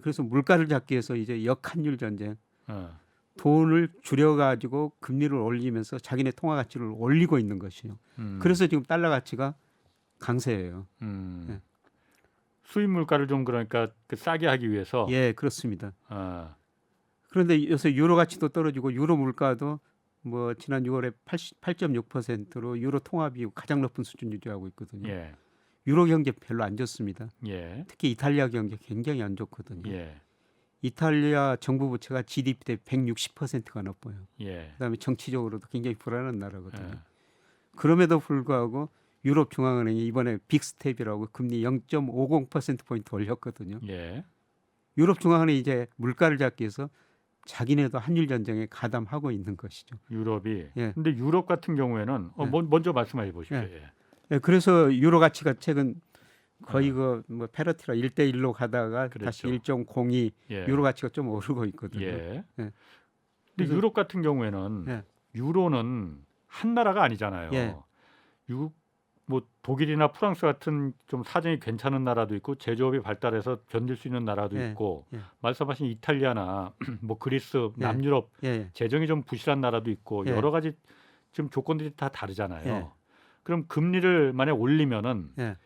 그래서 물가를 잡기 위해서 이제 역환율 전쟁, 어. 돈을 줄여가지고 금리를 올리면서 자기네 통화 가치를 올리고 있는 것이요. 그래서 지금 달러 가치가 강세예요. 예. 수입 물가를 좀 그러니까 싸게 하기 위해서. 예, 그렇습니다. 아. 그런데 요새 유로 가치도 떨어지고 유로 물가도 뭐 지난 6월에 8.6%로 유로 통화 비율 가장 높은 수준 유지하고 있거든요. 예. 유로 경제 별로 안 좋습니다. 예. 특히 이탈리아 경제 굉장히 안 좋거든요. 예. 이탈리아 정부 부채가 GDP 대 160%가 높아요. 예. 그다음에 정치적으로도 굉장히 불안한 나라거든요. 예. 그럼에도 불구하고 유럽 중앙은행이 이번에 빅스텝이라고 금리 0.50% 포인트 올렸거든요. 예. 유럽 중앙은행이 이제 물가를 잡기 위해서 자기네도 한일 전쟁에 가담하고 있는 것이죠. 유럽이. 예. 근데 유럽 같은 경우에는 예. 먼저 말씀해 보십시오. 예. 예. 예, 그래서 유로 가치가 최근 거의 뭐 페러티라 1대1로 가다가 그렇죠. 다시 1.02 예. 유로 가치가 좀 오르고 있거든요. 예. 예. 근데 그래서- 유럽 같은 경우에는 예. 유로는 한 나라가 아니잖아요. 예. 뭐 독일이나 프랑스 같은 좀 사정이 괜찮은 나라도 있고 제조업이 발달해서 견딜 수 있는 나라도 예. 있고 예. 말씀하신 이탈리아나 뭐 그리스, 예. 남유럽 예. 재정이 좀 부실한 나라도 있고 예. 여러 가지 지금 조건들이 다 다르잖아요. 예. 그럼 금리를 만약 올리면은 예.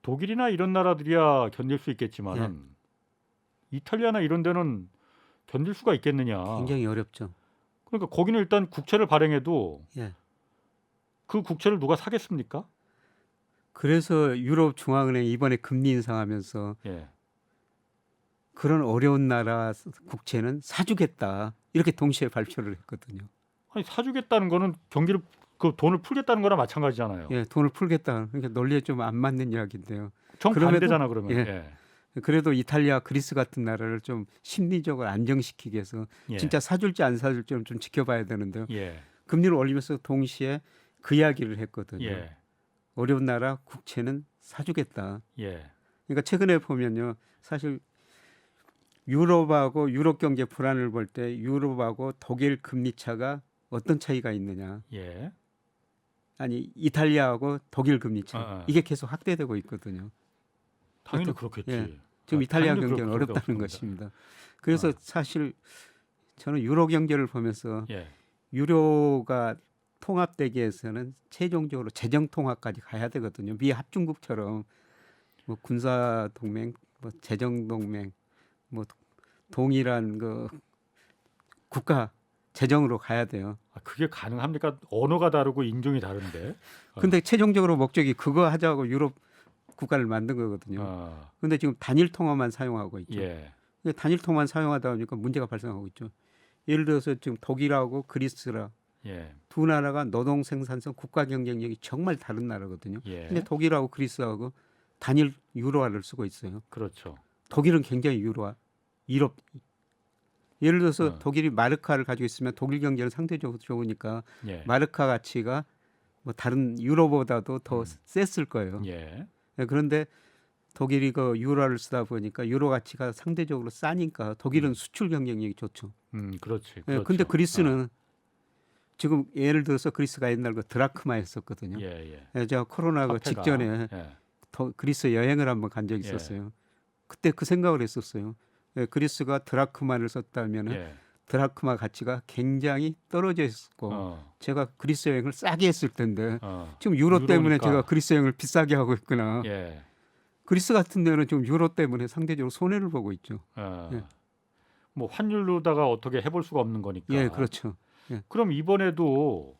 독일이나 이런 나라들이야 견딜 수 있겠지만은 이탈리아나 이런 데는 견딜 수가 있겠느냐. 굉장히 어렵죠. 그러니까 거기는 일단 국채를 발행해도 예. 그 국채를 누가 사겠습니까? 그래서 유럽 중앙은행이 이번에 금리 인상하면서 예. 그런 어려운 나라 국채는 사주겠다 이렇게 동시에 발표를 했거든요. 아니 사주겠다는 거는 경기를 그 돈을 풀겠다는 거나 마찬가지잖아요. 예, 돈을 풀겠다. 그러니까 논리에 좀 안 맞는 이야기인데요. 정반대잖아 그러면. 예. 예. 그래도 이탈리아, 그리스 같은 나라를 좀 심리적으로 안정시키기 위해서 예. 진짜 사줄지 안 사줄지는 좀 지켜봐야 되는데요. 예. 금리를 올리면서 동시에 그 이야기를 했거든요. 예. 어려운 나라 국채는 사주겠다. 예. 그러니까 최근에 보면요, 사실 유럽하고 유럽 경제 불안을 볼 때 유럽하고 독일 금리 차가 어떤 차이가 있느냐? 예. 아니 이탈리아하고 독일 금리 차 이게 계속 확대되고 있거든요. 당연히 그것도- 그렇겠지. 예. 지금 이탈리아 당연히 경제는 그럴 수밖에 어렵다는 없습니다. 것입니다. 그래서 사실 저는 유로 경제를 보면서 예. 유로가 통합되기 위해서는 최종적으로 재정 통합까지 가야 되거든요. 미 합중국처럼 뭐 군사 동맹, 뭐 재정 동맹, 뭐 동일한 그 국가 재정으로 가야 돼요. 그게 가능합니까? 언어가 다르고 인종이 다른데. 근데 최종적으로 목적이 그거 하자고 유럽 국가를 만든 거거든요. 아, 근데 지금 단일 통화만 사용하고 있죠. 예. 근데 단일 통화만 사용하다 보니까 문제가 발생하고 있죠. 예를 들어서 지금 독일하고 그리스라 예. 두 나라가 노동 생산성 국가 경쟁력이 정말 다른 나라거든요. 예. 근데 독일하고 그리스하고 단일 유로화를 쓰고 있어요. 그렇죠. 독일은 굉장히 유로화, 유럽. 예를 들어서 어. 독일이 마르카를 가지고 있으면 독일 경제는 상대적으로 좋으니까 예. 마르카 가치가 뭐 다른 유로보다도 더 셌을 거예요. 예. 예, 그런데 독일이 그 유로화를 쓰다 보니까 유로 가치가 상대적으로 싸니까 독일은 수출 경쟁력이 좋죠. 그렇지. 예, 그렇죠. 근데 그리스는 지금 예를 들어서 그리스가 옛날 그 드라크마 했었거든요. 예, 예. 예, 제가 코로나 그 화폐가, 직전에 예. 그리스 여행을 한번 간 적이 있었어요. 그때 그 생각을 했었어요. 예, 그리스가 드라크마를 썼다면 예. 드라크마 가치가 굉장히 떨어져 있었고 제가 그리스 여행을 싸게 했을 텐데 지금 유로 때문에 유로니까. 제가 그리스 여행을 비싸게 하고 있구나. 예. 그리스 같은 데는 지금 유로 때문에 상대적으로 손해를 보고 있죠. 예. 뭐 환율로다가 어떻게 해볼 수가 없는 거니까. 예, 그렇죠. 그럼 이번에도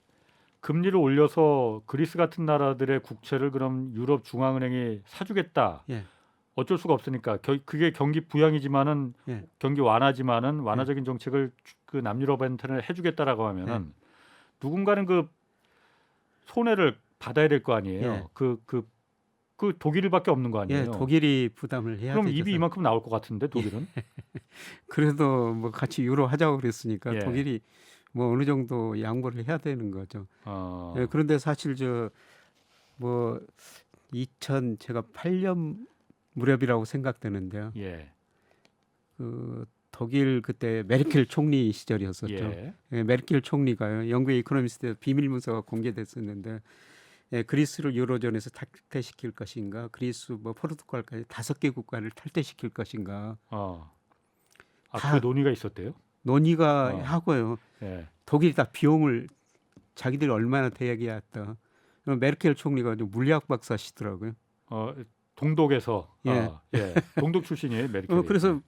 금리를 올려서 그리스 같은 나라들의 국채를 그럼 유럽 중앙은행이 사주겠다. 예. 어쩔 수가 없으니까 그게 경기 부양이지만은 예. 경기 완화지만은 완화적인 정책을 그 남유럽한테는 해주겠다라고 하면은 누군가는 그 손해를 받아야 될 거 아니에요. 예. 그 독일밖에 없는 거 예, 아니에요. 독일이 부담을 해야 그럼 되죠. 입이 이만큼 나올 것 같은데 독일은. 그래도 뭐 같이 유로 하자고 그랬으니까 예. 독일이 뭐 어느 정도 양보를 해야 되는 거죠. 예, 그런데 사실 저 뭐 2000 제가 8년 무렵이라고 생각되는데요. 예. 그 독일 그때 메르켈 총리 시절이었었죠. 예. 예, 메르켈 총리가요. 영국의 이코노미스트에서 비밀 문서가 공개됐었는데 예, 그리스를 유로존에서 탈퇴시킬 것인가, 그리스 뭐 포르투갈까지 5개 국가를 탈퇴시킬 것인가 그 논의가 있었대요. 논의가 하고요. 예. 독일이 다 비용을 자기들이 얼마나 대야기했다. 메르켈 총리가 좀 물리학 박사시더라고요. 동독에서 예. 동독 출신이에요 메르켈. 그래서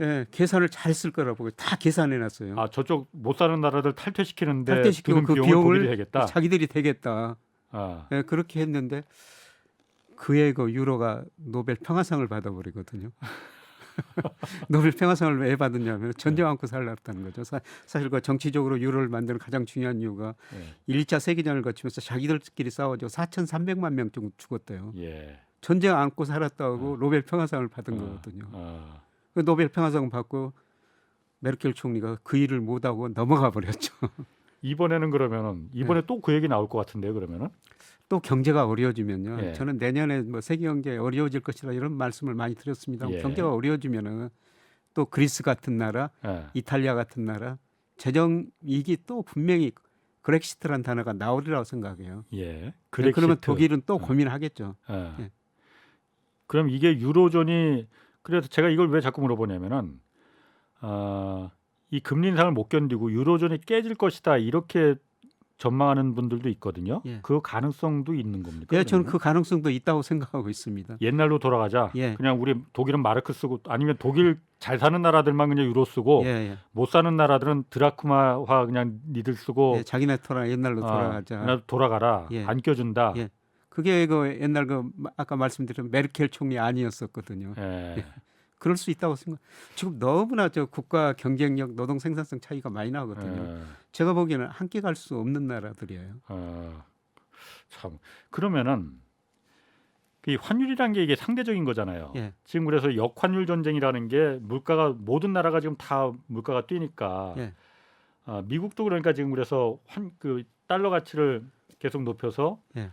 예, 계산을 잘 했을 거라 보고 다 계산해놨어요. 저쪽 못 사는 나라들 탈퇴시키는데 탈퇴시키고 드는 그 비용을 비용을 독일이 해겠다. 자기들이 되겠다. 예, 그렇게 했는데 그해 그 유로가 노벨 평화상을 받아버리거든요. 노벨 평화상을 왜 받았냐면 전쟁 않고 살았다는 거죠. 사실 그 정치적으로 유로를 만드는 가장 중요한 이유가 1차 세계전을 거치면서 자기들끼리 싸워서 4,300만 명 정도 죽었대요. 예. 전쟁 않고 살았다고 노벨 평화상을 받은 거거든요. 그 노벨 평화상 받고 메르켈 총리가 그 일을 못하고 넘어가 버렸죠. 이번에는 그러면은 이번에 또 그 얘기 나올 것 같은데요. 그러면은 또 경제가 어려워지면요. 예. 저는 내년에 뭐 세계 경제 어려워질 것이라 이런 말씀을 많이 드렸습니다. 예. 경제가 어려워지면은 또 그리스 같은 나라, 이탈리아 같은 나라 재정 이익이 또 분명히 그렉시트란 단어가 나오리라고 생각해요. 예. 그러면 독일은 또 고민하겠죠. 예. 그럼 이게 유로존이 그래서 제가 이걸 왜 자꾸 물어보냐면은 이 금리 인상을 못 견디고 유로존이 깨질 것이다 이렇게 전망하는 분들도 있거든요. 예. 그 가능성도 있는 겁니까? 예, 저는 그러면? 그 가능성도 있다고 생각하고 있습니다. 옛날로 돌아가자. 예. 그냥 우리 독일은 마르크 쓰고 아니면 독일 잘 사는 나라들만 그냥 유로 쓰고 예. 못 사는 나라들은 드라크마화 그냥 니들 쓰고 예, 자기네 옛날로 돌아가자. 그냥 돌아가라. 예. 안 껴준다. 예. 그게 그 옛날 그 아까 말씀드린 메르켈 총리 아니었었거든요. 예. 그럴 수 있다고 생각. 지금 너무나 저 국가 경쟁력, 노동 생산성 차이가 많이 나거든요. 제가 보기에는 함께 갈 수 없는 나라들이에요. 참 그러면은 이 환율이란 게 이게 상대적인 거잖아요. 예. 지금 그래서 역환율 전쟁이라는 게 물가가 모든 나라가 지금 다 물가가 뛰니까 예. 미국도 그러니까 지금 그래서 그 달러 가치를 계속 높여서 예.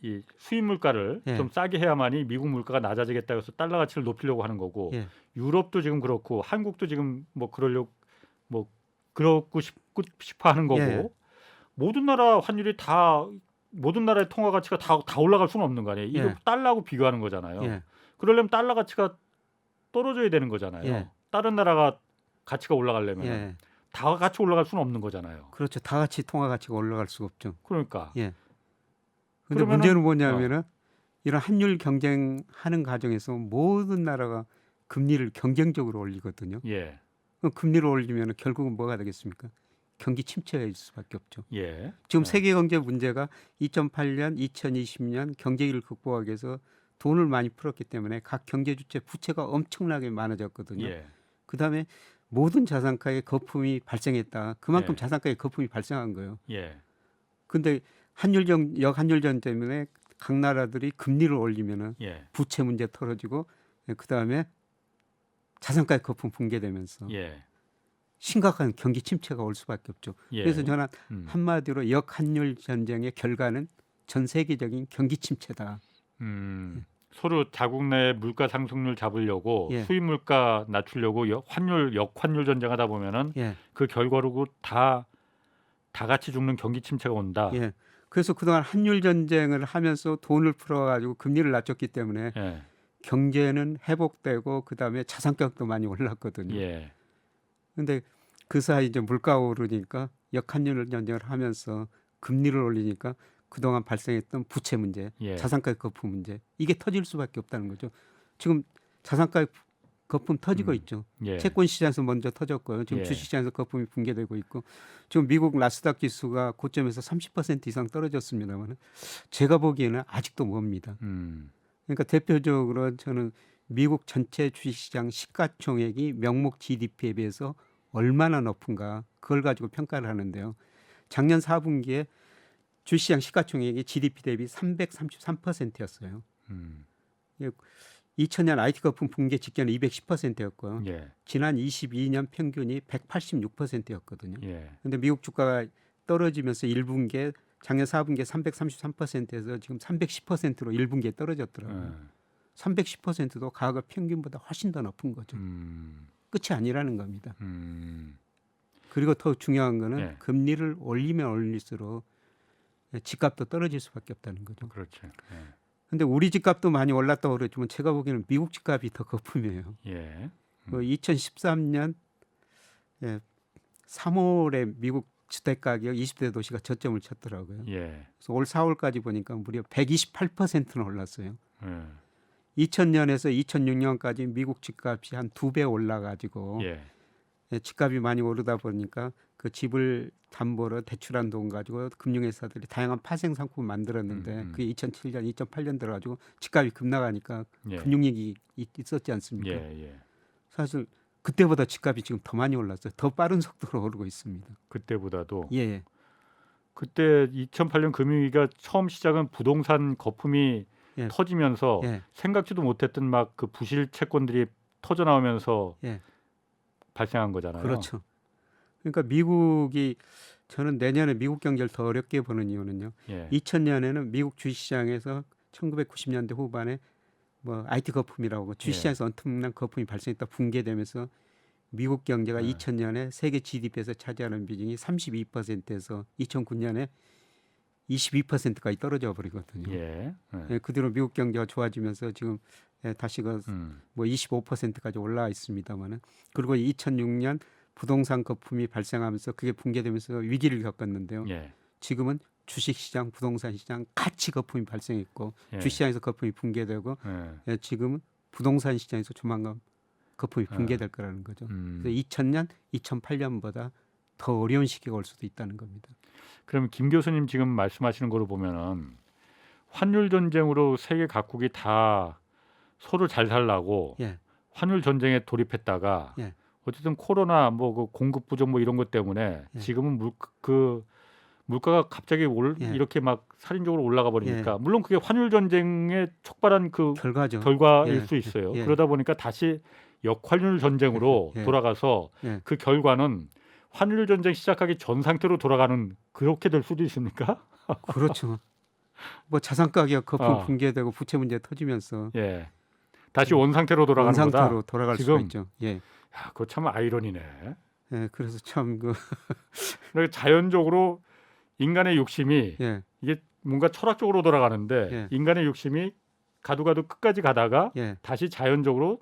이 수입 물가를 예. 좀 싸게 해야만이 미국 물가가 낮아지겠다 해서 달러 가치를 높이려고 하는 거고 예. 유럽도 지금 그렇고 한국도 지금 뭐 그러고 싶어 하는 거고 예. 모든 나라 환율이 다 모든 나라의 통화 가치가 다 올라갈 수는 없는 거 아니에요. 이거 예. 달러하고 비교하는 거잖아요. 예. 그러려면 달러 가치가 떨어져야 되는 거잖아요. 예. 다른 나라가 가치가 올라가려면 예. 다 같이 올라갈 수는 없는 거잖아요. 그렇죠. 다 같이 통화 가치가 올라갈 수가 없죠. 그러니까 예. 근데 그러면은- 문제는 뭐냐면은 이런 환율 경쟁하는 과정에서 모든 나라가 금리를 경쟁적으로 올리거든요. 예. 그럼 금리를 올리면 결국은 뭐가 되겠습니까? 경기 침체일 수밖에 없죠. 예. 지금 세계 경제 문제가 2008년, 2020년 경제기를 극복하기 위해서 돈을 많이 풀었기 때문에 각 경제 주체 부채가 엄청나게 많아졌거든요. 예. 그다음에 모든 자산가에 거품이 발생했다. 그만큼 예. 자산가에 거품이 발생한 거예요. 예. 근데 역한율전 때문에 각 나라들이 금리를 올리면은 예. 부채 문제 털어지고 그다음에 자산가의 거품 붕괴되면서 예. 심각한 경기 침체가 올 수밖에 없죠. 예. 그래서 저는 음. 한마디로 역한율 전쟁의 결과는 전 세계적인 경기 침체다. 서로 자국 내 물가 상승률 잡으려고 예. 수입 물가 낮추려고 역환율 전쟁하다 보면은 예. 그 결과로 다 같이 죽는 경기 침체가 온다. 예. 그래서 그동안 한율 전쟁을 하면서 돈을 풀어가지고 금리를 낮췄기 때문에 예. 경제는 회복되고 그다음에 자산 가격도 많이 올랐거든요. 예. 근데 그 사이 이제 물가가 오르니까 역환율 전쟁을 하면서 금리를 올리니까 그동안 발생했던 부채 문제, 예. 자산가액 거품 문제 이게 터질 수밖에 없다는 거죠. 지금 자산가액 거품 터지고 있죠. 예. 채권 시장에서 먼저 터졌고요. 지금 예. 주식 시장에서 거품이 붕괴되고 있고 지금 미국 나스닥 지수가 고점에서 30% 이상 떨어졌습니다만 제가 보기에는 아직도 멉니다. 그러니까 대표적으로 저는 미국 전체 주식시장 시가총액이 명목 GDP에 비해서 얼마나 높은가 그걸 가지고 평가를 하는데요. 작년 4분기에 주식시장 시가총액이 GDP 대비 333%였어요. 2000년 IT 거품 붕괴 직전에 210%였고요. 예. 지난 22년 평균이 186%였거든요. 예. 근데 미국 주가가 떨어지면서 1분기에 작년 4분기에 333%에서 지금 310%로 1분기에 떨어졌더라고요. 310%도 과거 평균보다 훨씬 더 높은 거죠. 끝이 아니라는 겁니다. 그리고 더 중요한 거는 예. 금리를 올리면 올릴수록 집값도 떨어질 수밖에 없다는 거죠. 그렇죠. 예. 근데 우리 집값도 많이 올랐다고 그랬지만 제가 보기에는 미국 집값이 더 거품이에요. 예. 그 2013년 3월에 미국 주택 가격 20대 도시가 저점을 쳤더라고요. 예. 그래서 올 4월까지 보니까 무려 128%는 올랐어요. 예. 2000년에서 2006년까지 미국 집값이 한 2배 올라가지고 예. 집값이 많이 오르다 보니까 그 집을 담보로 대출한 돈 가지고 금융회사들이 다양한 파생 상품을 만들었는데 그게 2007년, 2008년 들어가지고 집값이 급락하니까 예. 금융위기 있었지 않습니까? 예. 예. 사실 그때보다 집값이 지금 더 많이 올랐어요. 더 빠른 속도로 오르고 있습니다. 그때보다도 예, 그때 2008년 금융위기가 처음 시작은 부동산 거품이 예. 터지면서 예, 생각지도 못했던 막 그 부실 채권들이 터져 나오면서 예. 발생한 거잖아요. 그렇죠. 그러니까 미국이 저는 내년에 미국 경제를 더 어렵게 보는 이유는요. 예. 2000년에는 미국 주식시장에서 1990년대 후반에 뭐 IT 거품이라고 주식시장에서 엄청난 거품이 발생했다 붕괴되면서 미국 경제가 2000년에 세계 GDP에서 차지하는 비중이 32%에서 2009년에 22%까지 떨어져 버리거든요. 예. 예, 그 뒤로 미국 경제가 좋아지면서 지금 다시 뭐 25%까지 올라와 있습니다만은 그리고 2006년 부동산 거품이 발생하면서 그게 붕괴되면서 위기를 겪었는데요. 예. 지금은 주식시장, 부동산 시장 같이 거품이 발생했고 예. 주식시장에서 거품이 붕괴되고 예. 지금은 부동산 시장에서 조만간 거품이 붕괴될 거라는 거죠. 그래서 2000년, 2008년보다 더 어려운 시기가 올 수도 있다는 겁니다. 그럼 김 교수님 지금 말씀하시는 거로 보면은 환율 전쟁으로 세계 각국이 다 서로 잘 살라고 예, 환율 전쟁에 돌입했다가 예. 어쨌든 코로나 뭐 그 공급 부족 뭐 이런 것 때문에 예. 지금은 물가가 갑자기 예. 이렇게 막 살인적으로 올라가 버리니까 예. 물론 그게 환율 전쟁에 촉발한 그 결과죠. 결과일 예. 수 있어요. 예. 그러다 보니까 다시 역환율 전쟁으로 예. 돌아가서 예. 그 결과는 환율 전쟁 시작하기 전 상태로 돌아가는 그렇게 될 수도 있습니까? 그렇죠. 뭐 자산 가격 거품 어. 붕괴되고 부채 문제 터지면서 예. 다시 원 상태로 돌아가는 원 거다. 상태로 돌아갈 지금 수가 있죠. 예. 야, 그거 참 아이러니네. 예, 그래서 참 그러니까 자연적으로 인간의 욕심이 예, 이게 뭔가 철학적으로 돌아가는데 예. 인간의 욕심이 가도 끝까지 가다가 예, 다시 자연적으로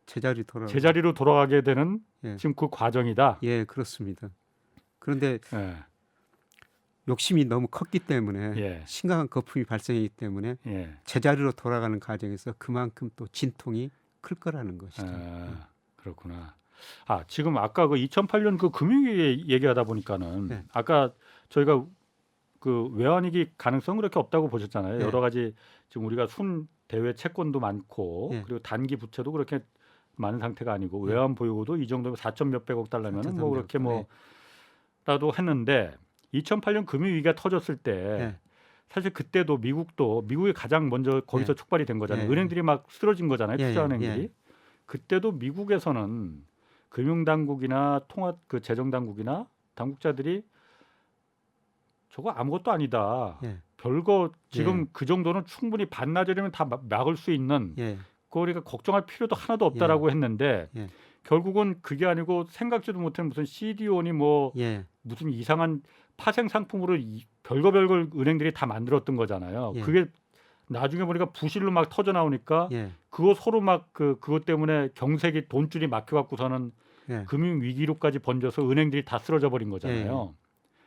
제자리로 돌아가게 되는 예. 지금 그 과정이다. 예, 그렇습니다. 그런데 예. 욕심이 너무 컸기 때문에 예. 심각한 거품이 발생하기 때문에 예. 제자리로 돌아가는 과정에서 그만큼 또 진통이 클 거라는 것이죠. 그렇구나. 아, 지금 아까 그 2008년 그 금융위기 얘기하다 보니까는 네. 아까 저희가 그 외환위기 가능성 그렇게 없다고 보셨잖아요. 네. 여러 가지 지금 우리가 순 대외 채권도 많고 네. 그리고 단기 부채도 그렇게 많은 상태가 아니고 네. 외환 보유고도 이 정도면 4천 몇백억 달러면은 뭐 그렇게 네. 뭐라도 했는데 2008년 금융위기가 터졌을 때 네. 사실 그때도 미국이 가장 먼저 거기서 네. 촉발이 된 거잖아요. 네. 은행들이 막 쓰러진 거잖아요. 예, 투자은행들이. 예. 그때도 미국에서는 금융당국이나 재정당국이나 당국자들이 저거 아무것도 아니다. 예. 별거 지금 그 정도는 충분히 반나절이면 다 막을 수 있는 예. 그러니까 걱정할 필요도 하나도 없다라고 했는데 예. 결국은 그게 아니고 생각지도 못한 무슨 CDO니 뭐 예. 무슨 이상한 파생 상품으로 별걸 은행들이 다 만들었던 거잖아요. 예. 그게 나중에 보니까 부실로 막 터져 나오니까 예. 그거 서로 막 그것 때문에 경색이 돈줄이 막혀 갖고서는 예. 금융 위기로까지 번져서 은행들이 다 쓰러져 버린 거잖아요.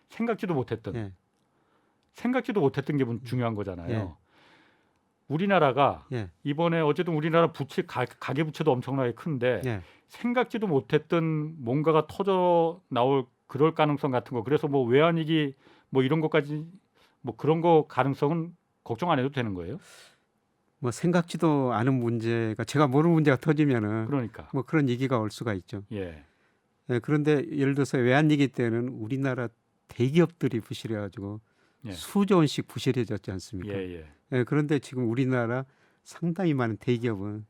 생각지도 못했던 예. 게 중요한 거잖아요. 예. 우리나라가 예. 이번에 어쨌든 우리나라 부채 가계 부채도 엄청나게 큰데 예. 생각지도 못했던 뭔가가 터져 나올 그럴 가능성 같은 거. 그래서 뭐 외환위기 뭐 이런 것까지 뭐 그런 거 가능성은 걱정 안 해도 되는 거예요? 뭐 생각지도 않은 문제가 제가 모르는 문제가 터지면은 그러니까. 뭐 그런 얘기가 올 수가 있죠. 예. 예, 그런데 예를 들어서 외환위기 때는 우리나라 대기업들이 부실해가지고 예. 수조 원씩 부실해졌지 않습니까? 예. 예, 그런데 지금 우리나라 상당히 많은 대기업은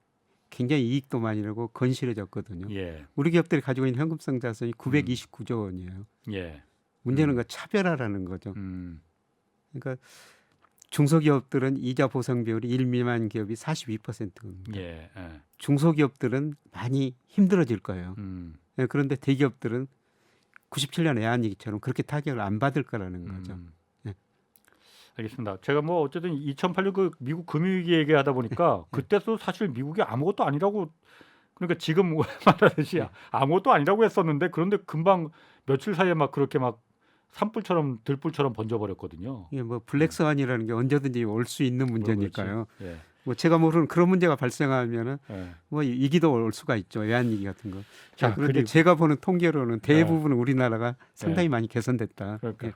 굉장히 이익도 많이 내고 건실해졌거든요. 예. 우리 기업들이 가지고 있는 현금성 자산이 929조 원이에요. 예. 문제는 그 차별화라는 거죠. 음. 그러니까 중소기업들은 이자 보상 비율이 1 미만 기업이 42%입니다. 예. 예. 중소기업들은 많이 힘들어질 거예요. 예, 그런데 대기업들은 97년 외환위기처럼 그렇게 타격을 안 받을 거라는 거죠. 예. 알겠습니다. 제가 뭐 어쨌든 2008년 그 미국 금융위기 얘기하다 보니까 그때도 사실 미국이 아무것도 아니라고 그러니까 지금 말하듯이 아무것도 아니라고 했었는데 그런데 금방 며칠 사이에 막 그렇게 막 산불처럼 들불처럼 번져버렸거든요. 이게 뭐 블랙스완이라는 게 언제든지 올 수 있는 문제니까요. 예. 뭐 제가 모르는 그런 문제가 발생하면은 예. 뭐 위기도 올 수가 있죠. 외환위기 같은 거. 자, 그런데 그리고- 제가 보는 통계로는 대부분 우리나라가 상당히 많이 개선됐다. 그러니까. 예.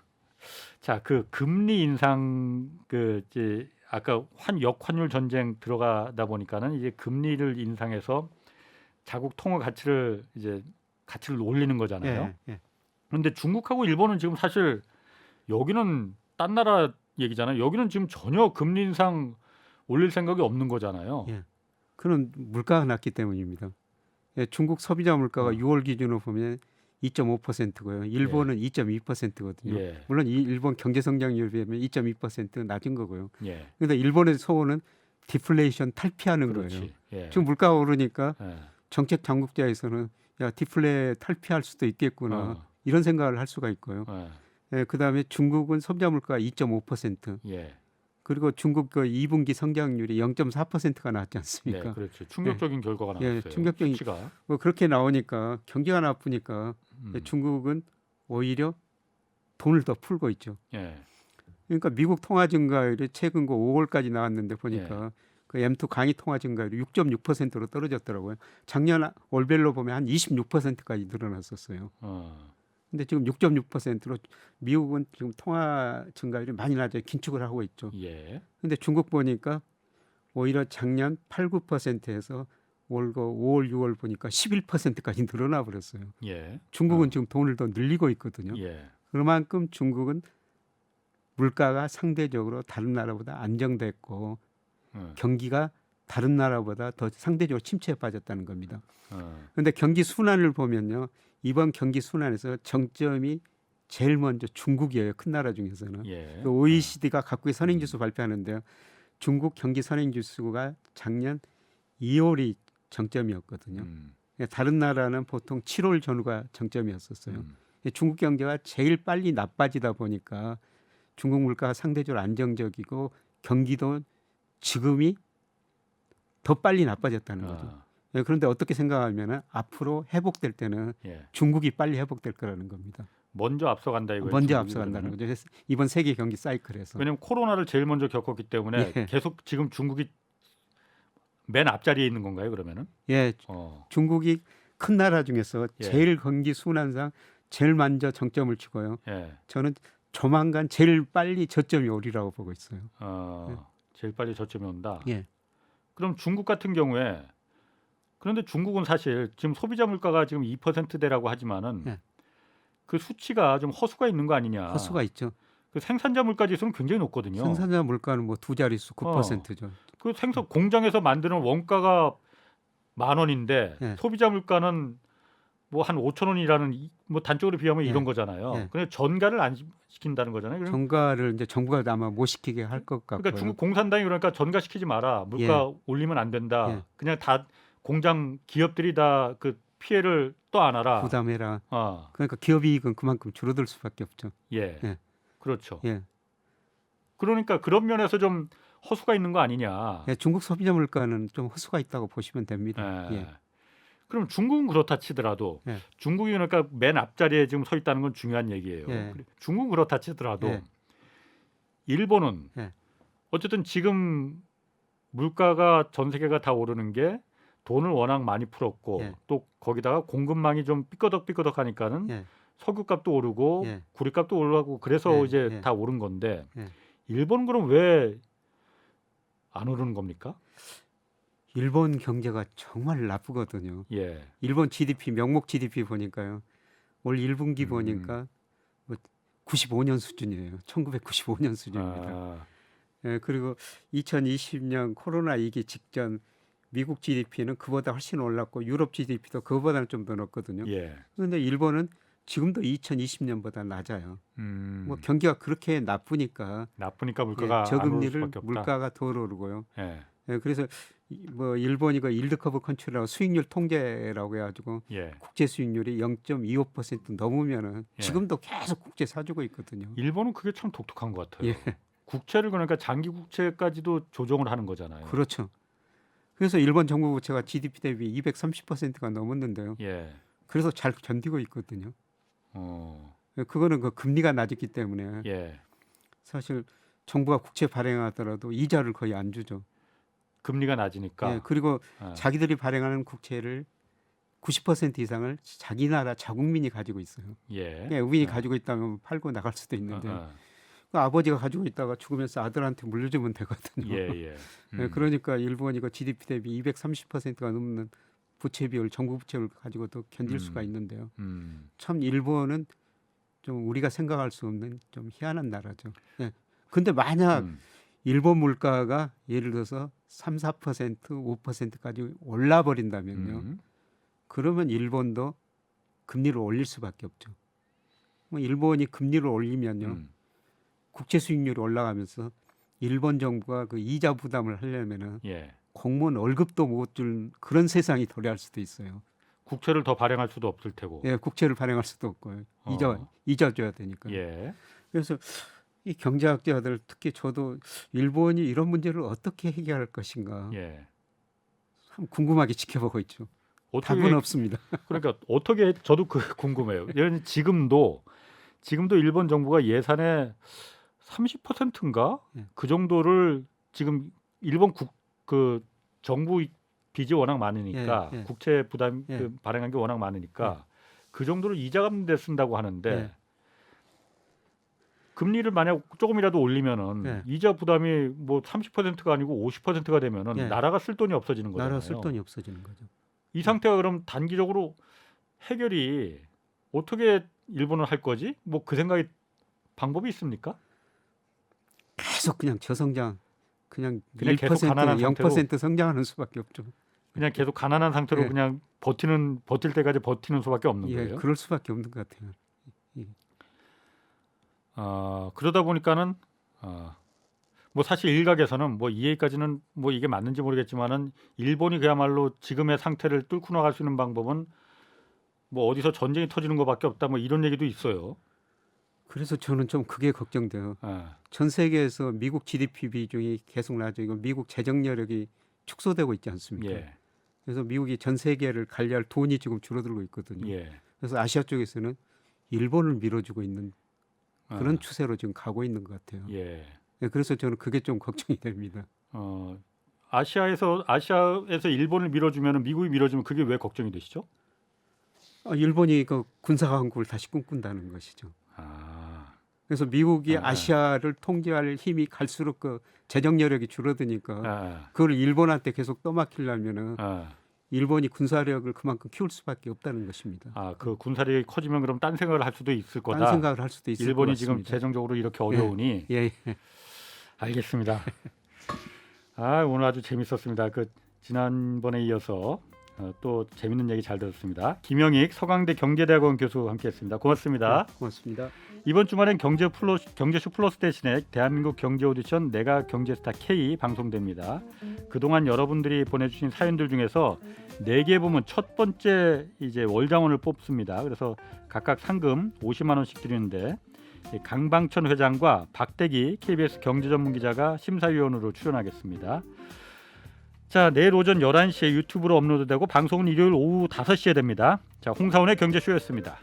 자, 그 금리 인상 그 이제 아까 역환율 전쟁 들어가다 보니까는 이제 금리를 인상해서 자국 통화 가치를 올리는 거잖아요. 예. 그런데 중국하고 일본은 지금 사실 여기는 딴 나라 얘기잖아요. 여기는 지금 전혀 금리 인상 올릴 생각이 없는 거잖아요. 예. 그는 물가가 낮기 때문입니다. 예, 중국 소비자 물가가 6월 기준으로 보면 2.5%고요. 일본은 2.2%거든요. 예. 물론 이 일본 경제 성장률 비하면 2.2% 낮은 거고요. 예. 그런데 일본의 소원은 디플레이션 탈피하는 거예요. 그렇지. 예. 지금 물가가 오르니까 예. 정책 당국자에서는 야 디플레 탈피할 수도 있겠구나 어. 이런 생각을 할 수가 있고요. 예. 그다음에 중국은 소비자 물가가 2.5% 예. 그리고 중국 그 2분기 성장률이 0.4%가 나왔지 않습니까? 네, 그렇죠. 충격적인 결과가 예, 나왔어요. 충격적인- 수치가. 뭐 그렇게 나오니까 경기가 나쁘니까 중국은 오히려 돈을 더 풀고 있죠. 예. 그러니까 미국 통화 증가율이 최근 그 5월까지 나왔는데 보니까 그 M2 강의 통화 증가율이 6.6%로 떨어졌더라고요. 작년 월별로 보면 한 26%까지 늘어났었어요. 근데 지금 6.6%로 미국은 지금 통화 증가율이 많이 낮아요. 긴축을 하고 있죠. 예. 근데 중국 보니까 오히려 작년 8, 9%에서 올 5월, 6월 보니까 11%까지 늘어나 버렸어요. 예. 중국은 지금 돈을 더 늘리고 있거든요. 예. 그만큼 중국은 물가가 상대적으로 다른 나라보다 안정됐고 경기가 다른 나라보다 더 상대적으로 침체에 빠졌다는 겁니다. 그런데 경기 순환을 보면요. 이번 경기 순환에서 정점이 제일 먼저 중국이에요. 큰 나라 중에서는. 예. 그 OECD가 각국의 선행지수 발표하는데요. 중국 경기 선행지수가 작년 2월이 정점이었거든요. 다른 나라는 보통 7월 전후가 정점이었었어요. 중국 경제가 제일 빨리 나빠지다 보니까 중국 물가가 상대적으로 안정적이고 경기도 지금이 더 빨리 나빠졌다는 거죠. 그런데 어떻게 생각하면 앞으로 회복될 때는 예. 중국이 빨리 회복될 거라는 겁니다. 먼저 앞서간다 이거예요. 먼저 중국이 앞서간다는 그러면은. 거죠. 이번 세계 경기 사이클에서. 왜냐하면 코로나를 제일 먼저 겪었기 때문에 예. 계속 지금 중국이 맨 앞자리에 있는 건가요? 그러면은? 예, 중국이 큰 나라 중에서 예. 제일 경기 순환상 제일 먼저 정점을 치고요. 예. 저는 조만간 제일 빨리 저점이 오리라고 보고 있어요. 제일 빨리 저점이 온다. 예. 그럼 중국 같은 경우에 그런데 중국은 사실 지금 소비자 물가가 지금 2%대라고 하지만은 예. 그 수치가 좀 허수가 있는 거 아니냐. 허수가 있죠. 그 생산자 물가 지수는 굉장히 높거든요. 생산자 물가는 뭐 두 자릿수 9%죠. 그 공장에서 만드는 원가가 10,000원인데 예. 소비자 물가는 뭐 한 5,000원이라는 뭐 단적으로 비하면 예. 이런 거잖아요. 예. 근데 전가를 안 시킨다는 거잖아요. 정가를 이제 정부가 아마 못 시키게 할 것 같고요. 그러니까 중국 공산당이 그러니까 전가시키지 마라. 물가 올리면 안 된다. 예. 그냥 다 공장 기업들이 다 그 피해를 또 안아라. 부담해라. 어. 그러니까 기업 이익은 그만큼 줄어들 수밖에 없죠. 예. 예. 그렇죠. 예. 그러니까 그런 면에서 좀 허수가 있는 거 아니냐. 예, 중국 소비자 물가는 좀 허수가 있다고 보시면 됩니다. 예. 예. 그럼 중국은 그렇다 치더라도 예. 중국이 그러니까 맨 앞자리에 지금 서 있다는 건 중요한 얘기예요. 예. 중국은 그렇다 치더라도 예. 일본은 예. 어쨌든 지금 물가가 전 세계가 다 오르는 게 돈을 워낙 많이 풀었고 예. 또 거기다가 공급망이 좀 삐꺼덕삐꺼덕하니까는 예. 석유값도 오르고 예. 구리값도 올라가고 그래서 예. 이제 예. 다 오른 건데 예. 일본은 그럼 왜 안 오르는 겁니까? 일본 경제가 정말 나쁘거든요. 예. 일본 GDP 명목 GDP 보니까요. 올 1분기 보니까 뭐 95년 수준이에요. 1995년 수준입니다. 아, 예, 그리고 2020년 코로나 위기 직전 미국 GDP는 그보다 훨씬 올랐고 유럽 GDP도 그보다는 좀 더 높거든요. 예. 그런데 일본은 지금도 2020년보다 낮아요. 뭐 경기가 그렇게 나쁘니까 나쁘니까 물가가 예, 안 오를 저금리를 수밖에 없다. 물가가 더 오르고요. 예. 예, 그래서 뭐 일본이 그 일드 커브 컨트롤하고 수익률 통제라고 해가지고 예. 국제 수익률이 0.25% 넘으면은 예. 지금도 계속 국제 사주고 있거든요. 일본은 그게 참 독특한 것 같아요. 예, 국채를 그러니까 장기 국채까지도 조정을 하는 거잖아요. 그렇죠. 그래서 일본 정부 부채가 GDP 대비 230%가 넘었는데요. 예. 그래서 잘 견디고 있거든요. 어. 예, 그거는 그 금리가 낮기 때문에 예. 사실 정부가 국채 발행하더라도 이자를 거의 안 주죠. 금리가 낮으니까. 예, 그리고 아. 자기들이 발행하는 국채를 90% 이상을 자기 나라 자국민이 가지고 있어요. 예. 예, 우민이 아. 가지고 있다면 팔고 나갈 수도 있는데 아. 그 아버지가 가지고 있다가 죽으면서 아들한테 물려주면 되거든요. 예, 예. 예, 그러니까 일본이 그 GDP 대비 230%가 넘는 부채 비율, 정부 부채를 가지고도 견딜 수가 있는데요. 참 일본은 좀 우리가 생각할 수 없는 좀 희한한 나라죠. 예. 근데 만약 일본 물가가 예를 들어서 3, 4%, 5%까지 올라 버린다면요. 그러면 일본도 금리를 올릴 수밖에 없죠. 뭐 일본이 금리를 올리면요. 국채 수익률이 올라가면서 일본 정부가 그 이자 부담을 하려면은 예. 공무원 월급도 못 줄 그런 세상이 도래할 수도 있어요. 국채를 더 발행할 수도 없을 테고. 예, 국채를 발행할 수도 없고요. 어. 이자 줘야 되니까. 예. 그래서 이 경제학자들 특히 저도 일본이 이런 문제를 어떻게 해결할 것인가 예. 참 궁금하게 지켜보고 있죠. 어떻게 답은 없습니다. 그러니까 어떻게 저도 그 궁금해요. 지금도 일본 정부가 예산의 30%인가 예. 그 정도를 지금 일본 그 정부 빚이 워낙 많으니까 예, 예. 국채 부담 예. 그 발행한 게 워낙 많으니까 그 정도를 이자 갚는 데 쓴다고 하는데 예. 금리를 만약 조금이라도 올리면은 예. 이자 부담이 뭐 30%가 아니고 50%가 되면은 예. 나라가 쓸 돈이 없어지는 거잖아요. 나라 쓸 돈이 없어지는 거죠. 이 상태가 그럼 단기적으로 해결이 어떻게 일본은 할 거지? 뭐 그 생각이 방법이 있습니까? 계속 그냥 저성장, 그냥 그냥 계속 1%, 가난한 0% 성장하는 수밖에 없죠. 그냥 계속 가난한 상태로 예. 그냥 버틸 때까지 버티는 수밖에 없는 예, 거예요. 그럴 수밖에 없는 것 같아요. 그러다 보니까는 뭐 사실 일각에서는 뭐 이 얘기까지는 뭐 이게 맞는지 모르겠지만은 일본이 그야말로 지금의 상태를 뚫고 나갈 수 있는 방법은 뭐 어디서 전쟁이 터지는 것밖에 없다 뭐 이런 얘기도 있어요. 그래서 저는 좀 그게 걱정돼요. 아, 전 세계에서 미국 GDP 비중이 계속 낮아지고 미국 재정 여력이 축소되고 있지 않습니까? 예, 그래서 미국이 전 세계를 관리할 돈이 지금 줄어들고 있거든요. 예. 그래서 아시아 쪽에서는 일본을 밀어주고 있는 그런 아, 추세로 지금 가고 있는 것 같아요. 예. 네, 그래서 저는 그게 좀 걱정이 됩니다. 아시아에서 일본을 밀어주면은 미국이 밀어주면 그게 왜 걱정이 되시죠? 일본이 그 군사 강국을 다시 꿈꾼다는 것이죠. 아, 그래서 미국이 아. 아시아를 통제할 힘이 갈수록 그 재정 여력이 줄어드니까 아, 그걸 일본한테 계속 떠맡기려면은 아. 일본이 군사력을 그만큼 키울 수밖에 없다는 것입니다. 그 군사력이 커지면 그럼 딴 생각을 할 수도 있을 거다. 딴 생각을 할 수도 있을 것 일본이 같습니다. 지금 재정적으로 이렇게 어려우니 예, 알겠습니다. 오늘 아주 재밌었습니다. 그 지난번에 이어서 또 재밌는 얘기 잘 들었습니다. 김영익 서강대 경제대학원 교수 함께했습니다. 고맙습니다. 네, 고맙습니다. 이번 주말엔 경제쇼 플러스 대신에 대한민국 경제 오디션 내가 경제스타 K 방송됩니다. 그동안 여러분들이 보내주신 사연들 중에서 4개 부문 첫 번째 이제 월장원을 뽑습니다. 그래서 각각 상금 50만 원씩 드리는데 강방천 회장과 박대기 KBS 경제전문기자가 심사위원으로 출연하겠습니다. 자, 내일 오전 11시에 유튜브로 업로드되고 방송은 일요일 오후 5시에 됩니다. 자, 홍사원의 경제쇼였습니다.